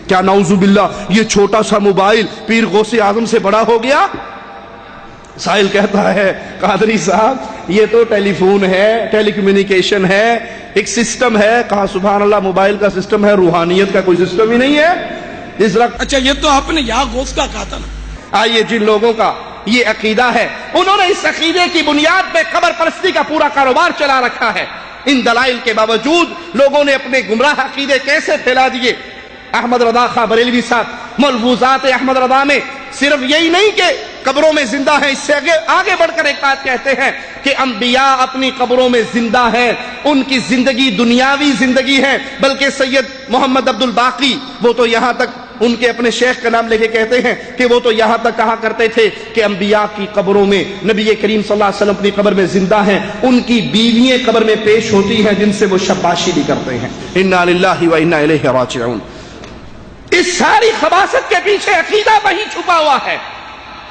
کیا نعوذ باللہ یہ چھوٹا سا موبائل پیر غوث اعظم سے بڑا ہو گیا؟ سائل کہتا ہے قادری صاحب یہ تو ٹیلی فون ہے، ٹیلی کمیونیکیشن ہے، ایک سسٹم ہے۔ کہا سبحان اللہ، موبائل کا سسٹم ہے، روحانیت کا کوئی سسٹم ہی نہیں ہے۔ اس وقت اچھا یہ تو آپ نے یہاں غوث کا کہا تھا نا۔ آئیے جن لوگوں کا یہ عقیدہ ہے انہوں نے اس عقیدے کی بنیاد پہ قبر پرستی کا پورا کاروبار چلا رکھا ہے۔ ان دلائل کے باوجود لوگوں نے اپنے گمراہ عقیدے کیسے پھیلا دیے۔ احمد رضا خان بریلوی صاحب ملفوظات احمد رضا میں صرف یہی نہیں کہ قبروں میں زندہ ہیں، اس سے آگے بڑھ کر ایک بات کہتے ہیں کہ انبیاء اپنی قبروں میں زندہ ہیں، ان کی زندگی دنیاوی زندگی ہے، بلکہ سید محمد عبد الباقی وہ تو یہاں تک ان کے اپنے شیخ کا نام لے کے کہتے ہیں کہ وہ تو یہاں تک کہا کرتے تھے کہ انبیاء کی قبروں میں نبی کریم صلی اللہ علیہ وسلم اپنی قبر میں زندہ ہیں، ان کی بیویاں قبر میں پیش ہوتی ہیں جن سے وہ شباشی بھی کرتے ہیں۔ انا للہ و انا الیہ راجعون۔ اس ساری خباثت کے پیچھے عقیدہ وہی چھپا ہوا ہے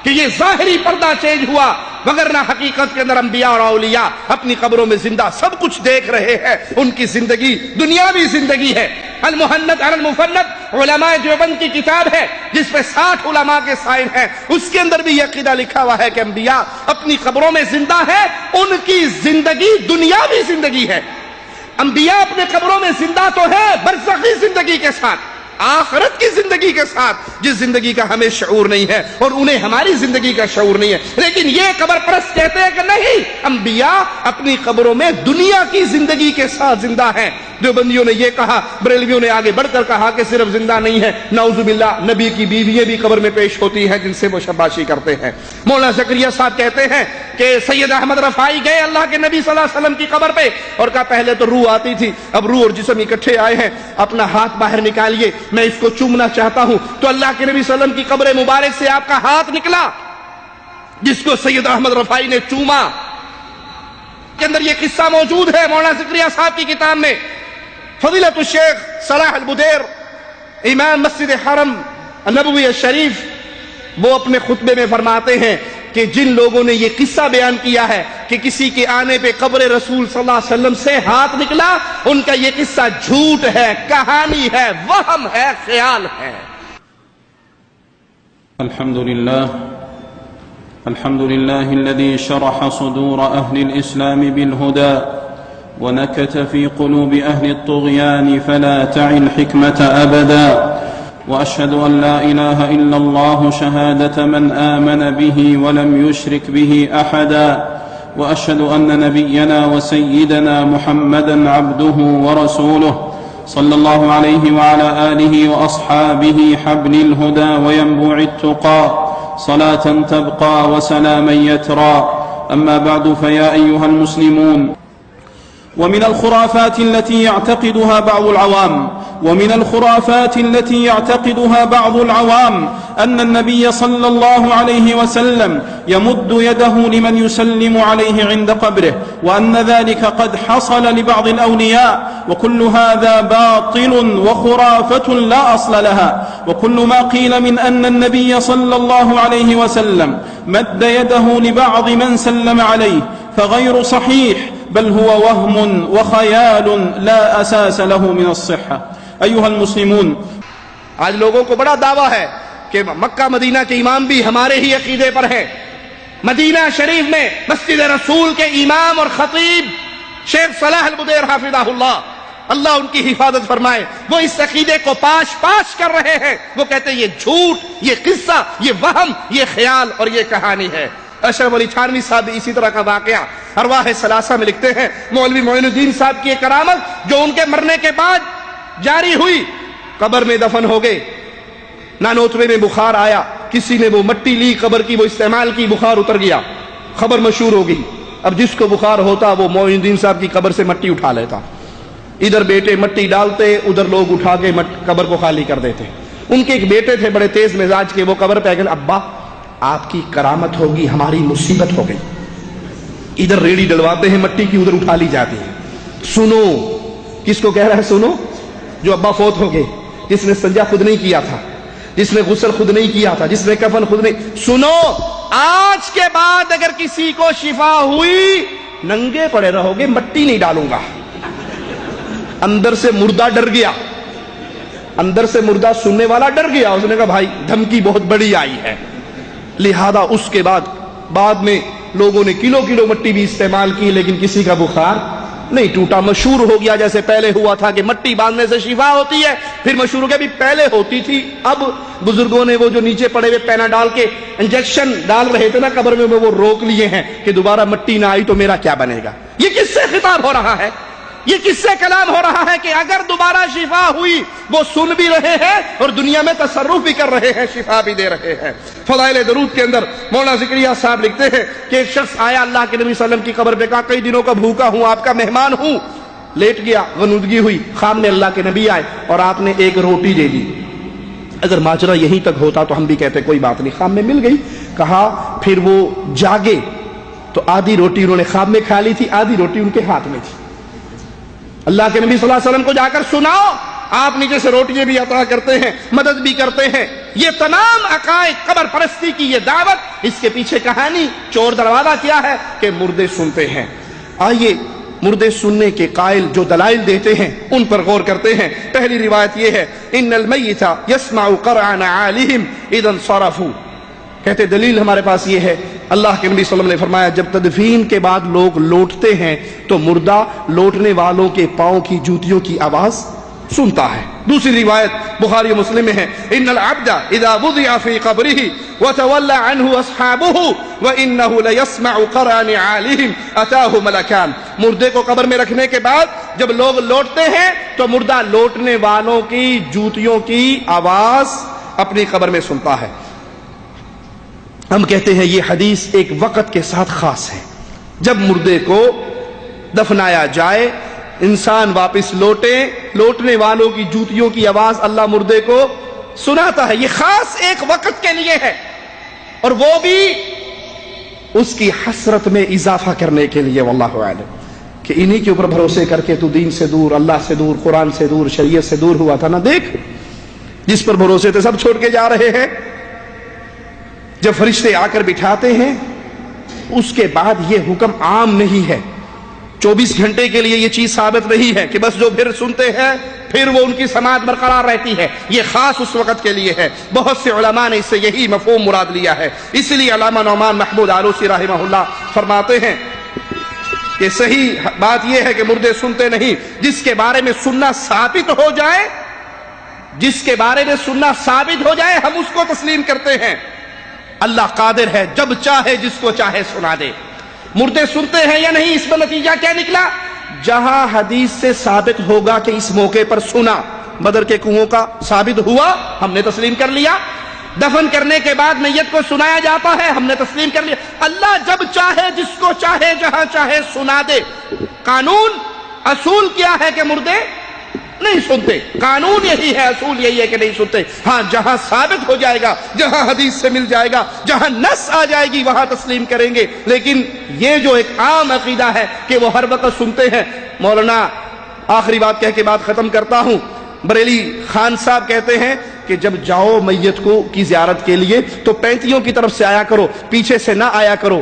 کہ یہ ظاہری پردہ چینج ہوا، وگرنہ حقیقت کے اندر انبیاء اور اولیاء اپنی قبروں میں زندہ سب کچھ دیکھ رہے ہیں۔ ان کی زندگی دنیاوی زندگی ہے۔ المحنت علی المفنت علماء دیوبند کی کتاب ہے جس پہ 60 علماء کے سائن ہیں، اس کے اندر بھی یہ عقیدہ لکھا ہوا ہے کہ انبیاء اپنی قبروں میں زندہ ہیں، ان کی زندگی دنیاوی زندگی ہے۔ انبیاء اپنے قبروں میں زندہ تو ہے برزخی زندگی کے ساتھ، آخرت کی زندگی کے ساتھ، جس زندگی کا ہمیں شعور نہیں ہے اور انہیں ہماری زندگی کا شعور نہیں ہے. لیکن یہ قبر پرست کہتے ہیں کہ نہیں، انبیاء اپنی قبروں میں دنیا کی زندگی کے ساتھ زندہ ہیں. دیوبندیوں نے یہ کہا، بریلویوں نے آگے بڑھ کر کہا کہ صرف زندہ نہیں ہے، نعوذ باللہ نبی کی بیوییں بھی قبر میں پیش ہوتی ہیں جن سے وہ شاباشی کرتے ہیں. مولانا زکریا صاحب کہتے ہیں کہ سید احمد رفاعی گئے اللہ کے نبی صلی اللہ علیہ وسلم کی قبر پہ اور کہا پہلے تو روح آتی تھی، اب روح اور جسم اکٹھے آئے ہیں، اپنا ہاتھ باہر نکالیے، میں اس کو چومنا چاہتا ہوں. تو اللہ کے نبی صلی اللہ علیہ وسلم کی قبر مبارک سے آپ کا ہاتھ نکلا جس کو سید احمد رفاعی نے چوما. کے اندر یہ قصہ موجود ہے مولانا زکریا صاحب کی کتاب میں. فضیلت الشیخ صلاح البدیر امام مسجد حرم النبوی الشریف وہ اپنے خطبے میں فرماتے ہیں کہ جن لوگوں نے یہ قصہ بیان کیا ہے کہ کسی کے آنے پہ قبر رسول صلی اللہ علیہ وسلم سے ہاتھ نکلا، ان کا یہ قصہ جھوٹ ہے، کہانی ہے، وہم ہے، خیال ہے. الحمد لله الذي شرح صدور أهل الإسلام بالهدى ونكت في قلوب أهل الطغيان فلا تعي الحكمة أبدا. وأشهد أن لا إله إلا الله شهادة من آمن به ولم يشرك به أحدا. وأشهد أن نبينا وسيدنا محمدا عبده ورسوله صلى الله عليه وعلى آله وأصحابه حبل الهدى وينبوع التقى صلاة تبقى وسلاما يترى. أما بعد فيا أيها المسلمون، ومن الخرافات التي يعتقدها بعض العوام أن النبي صلى الله عليه وسلم يمد يده لمن يسلم عليه عند قبره، وأن ذلك قد حصل لبعض الأولياء، وكل هذا باطل وخرافة لا أصل لها. وكل ما قيل من أن النبي صلى الله عليه وسلم مد يده لبعض من سلم عليه فغير صحيح، بل هو وهم وخيال لا أساس له من الصحة. أيها المسلمون، آج لوگوں کو بڑا دعویٰ ہے کہ مکہ مدینہ کے امام بھی ہمارے ہی عقیدے پر ہیں. مدینہ شریف میں مسجد رسول کے امام اور خطیب شیخ صلاح البدیر حافظہ اللہ ان کی حفاظت فرمائے، وہ اس عقیدے کو پاش کر رہے ہیں. وہ کہتے ہیں یہ جھوٹ، یہ قصہ، یہ وہم، یہ خیال اور یہ کہانی ہے. اشرف علی تھانوی صاحب بھی اسی طرح کا واقعہ ارواح ثلاثہ میں لکھتے ہیں. مولوی معین الدین صاحب کی ایک کرامت جو ان کے مرنے کے بعد جاری ہوئی، قبر میں دفن ہو گئے، نانوتوے میں بخار آیا، کسی نے وہ مٹی لی قبر کی، وہ استعمال کی، بخار اتر گیا، خبر مشہور ہو گئی. اب جس کو بخار ہوتا وہ معین الدین صاحب کی قبر سے مٹی اٹھا لیتا، ادھر بیٹے مٹی ڈالتے، ادھر لوگ اٹھا کے قبر کو خالی کر دیتے. ان کے ایک بیٹے تھے بڑے تیز مزاج کے، وہ قبر پہ گئے، ابا آپ کی کرامت ہوگی، ہماری مصیبت ہو گئی. ادھر ریڑھی ڈلواتے ہیں مٹی کی، ادھر اٹھا لی جاتی ہے. سنو، کس کو کہہ رہا ہے سنو؟ جو ابا فوت ہو گئے، جس نے سنجا خود نہیں کیا تھا، جس نے غسل خود نہیں کیا تھا، جس نے کفن خود نہیں. سنو، آج کے بعد اگر کسی کو شفا ہوئی، ننگے پڑے رہو گے، مٹی نہیں ڈالوں گا. اندر سے مردہ ڈر گیا، اندر سے مردہ سننے والا ڈر گیا. اس نے کہا بھائی دھمکی بہت بڑی آئی ہے. لہذا اس کے بعد میں لوگوں نے کلو مٹی بھی استعمال کی، لیکن کسی کا بخار نہیں ٹوٹا. مشہور ہو گیا جیسے پہلے ہوا تھا کہ مٹی باندھنے سے شفا ہوتی ہے، پھر مشہور ہو گیا بھی پہلے ہوتی تھی. اب بزرگوں نے وہ جو نیچے پڑے ہوئے پینا ڈال کے انجیکشن ڈال رہے تھے نا قبر میں، وہ روک لیے ہیں کہ دوبارہ مٹی نہ آئی تو میرا کیا بنے گا. یہ کس سے خطاب ہو رہا ہے؟ یہ کس سے کلام ہو رہا ہے کہ اگر دوبارہ شفا ہوئی، وہ سن بھی رہے ہیں اور دنیا میں تصرف بھی کر رہے ہیں، شفا بھی دے رہے ہیں. فضائل درود کے اندر مولانا زکریا صاحب لکھتے ہیں کہ ایک شخص آیا اللہ کے نبی صلی اللہ علیہ وسلم کی قبر پہ، کہا کئی دنوں کا بھوکا ہوں، آپ کا مہمان ہوں. لیٹ گیا، غنودگی ہوئی، خواب میں اللہ کے نبی آئے اور آپ نے ایک روٹی دے دی. اگر ماجرا یہیں تک ہوتا تو ہم بھی کہتے کوئی بات نہیں، خواب میں مل گئی. کہا پھر وہ جاگے تو آدھی روٹی انہوں نے خواب میں کھا لی تھی، آدھی روٹی ان کے ہاتھ میں تھی. اللہ کے نبی صلی اللہ علیہ وسلم کو جا کر سناؤ، آپ نیچے سے روٹیاں بھی عطا کرتے ہیں، مدد بھی کرتے ہیں. یہ تمام عقائد قبر پرستی کی یہ دعوت، اس کے پیچھے کہانی چور دروازہ کیا ہے کہ مردے سنتے ہیں. آئیے مردے سننے کے قائل جو دلائل دیتے ہیں ان پر غور کرتے ہیں. پہلی روایت یہ ہے، ان المیت یسمع قرع نعالہم اذا انصرفوا. کہتے دلیل ہمارے پاس یہ ہے، اللہ کے نبی صلی اللہ علیہ وسلم نے فرمایا جب تدفین کے بعد لوگ لوٹتے ہیں تو مردہ لوٹنے والوں کے پاؤں کی جوتیوں کی آواز سنتا ہے. دوسری روایت بخاری و مسلم میں ہے ان العبد اذا وضع في قبره وتولى عنه اصحابه وانه ليسمع قرع نعالهم اتاه ملكان. مردے کو قبر میں رکھنے کے بعد جب لوگ لوٹتے ہیں تو مردہ لوٹنے والوں کی جوتیوں کی آواز اپنی قبر میں سنتا ہے. ہم کہتے ہیں یہ حدیث ایک وقت کے ساتھ خاص ہے. جب مردے کو دفنایا جائے انسان واپس لوٹنے والوں کی جوتیوں کی آواز اللہ مردے کو سناتا ہے. یہ خاص ایک وقت کے لیے ہے اور وہ بھی اس کی حسرت میں اضافہ کرنے کے لیے. واللہ اعلم کہ انہی کے اوپر بھروسے کر کے تو دین سے دور, اللہ سے دور, قرآن سے دور, شریعت سے دور ہوا تھا نا. دیکھ جس پر بھروسے تھے سب چھوڑ کے جا رہے ہیں. جب فرشتے آ کر بٹھاتے ہیں اس کے بعد یہ حکم عام نہیں ہے, 24 گھنٹے کے لیے یہ چیز ثابت نہیں ہے کہ بس جو پھر سنتے ہیں پھر وہ ان کی سماعت برقرار رہتی ہے. یہ خاص اس وقت کے لیے ہے. بہت سے علماء نے اس سے یہی مفہوم مراد لیا ہے. اس لیے علامہ نعمان محمود آلوسی رحمہ اللہ فرماتے ہیں کہ صحیح بات یہ ہے کہ مردے سنتے نہیں. جس کے بارے میں سننا ثابت ہو جائے, جس کے بارے میں سننا ثابت ہو جائے ہم اس کو تسلیم کرتے ہیں. اللہ قادر ہے جب چاہے جس کو چاہے سنا دے. مردے سنتے ہیں یا نہیں اس میں نتیجہ کیا نکلا؟ جہاں حدیث سے ثابت ہوگا کہ اس موقع پر سنا, بدر کے کنووں کا ثابت ہوا ہم نے تسلیم کر لیا. دفن کرنے کے بعد میت کو سنایا جاتا ہے ہم نے تسلیم کر لیا. اللہ جب چاہے جس کو چاہے جہاں چاہے سنا دے. قانون اصول کیا ہے کہ مردے نہیں سنتے. قانون یہی ہے, اصول یہی ہے کہ نہیں سنتے. ہاں جہاں ثابت ہو جائے گا, جہاں حدیث سے مل جائے گا, جہاں نص آ جائے گی وہاں تسلیم کریں گے. لیکن یہ جو ایک عام عقیدہ ہے کہ وہ ہر وقت سنتے ہیں. مولانا آخری بات کہہ کے بات ختم کرتا ہوں. بریلی خان صاحب کہتے ہیں کہ جب جاؤ میت کو کی زیارت کے لیے تو پینتیوں کی طرف سے آیا کرو, پیچھے سے نہ آیا کرو.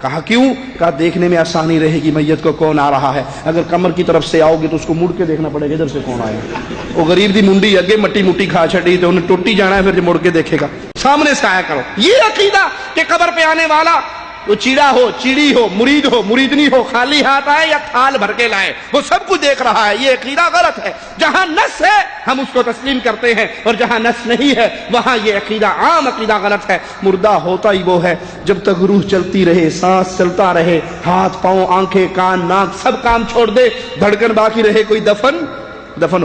کہا کیوں؟ کہا دیکھنے میں آسانی رہے گی میت کو کون آ رہا ہے. اگر کمر کی طرف سے آؤ گے تو اس کو مڑ کے دیکھنا پڑے گا ادھر سے کون آیا. وہ غریب دی منڈی اگے مٹی مٹی کھا چھٹی تو انہیں ٹوٹی جانا ہے, پھر جو مڑ کے دیکھے گا. سامنے سے آیا کرو. یہ عقیدہ کہ قبر پہ آنے والا وہ چیڑا ہو, چیڑی ہو, مرید ہو, مریدنی ہو, خالی ہاتھ آئے یا تھال بھر کے لائے, وہ سب کچھ دیکھ رہا ہے, یہ عقیدہ غلط ہے. جہاں نص ہے ہم اس کو تسلیم کرتے ہیں اور جہاں نص نہیں ہے وہاں یہ عقیدہ عام عقیدہ غلط ہے. مردہ ہوتا ہی وہ ہے جب تک روح چلتی رہے, سانس چلتا رہے, ہاتھ پاؤں آنکھیں کان ناک سب کام چھوڑ دے, دھڑکن باقی رہے. کوئی دفن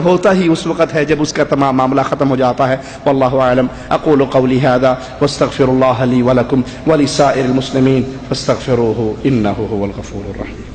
ہوتا ہی اس وقت ہے جب اس کا تمام معاملہ ختم ہو جاتا ہے. واللہ اعلم. اقول قولی هذا واستغفر الله لي ولكم ولسائر المسلمين فاستغفروه انه هو الغفور الرحيم.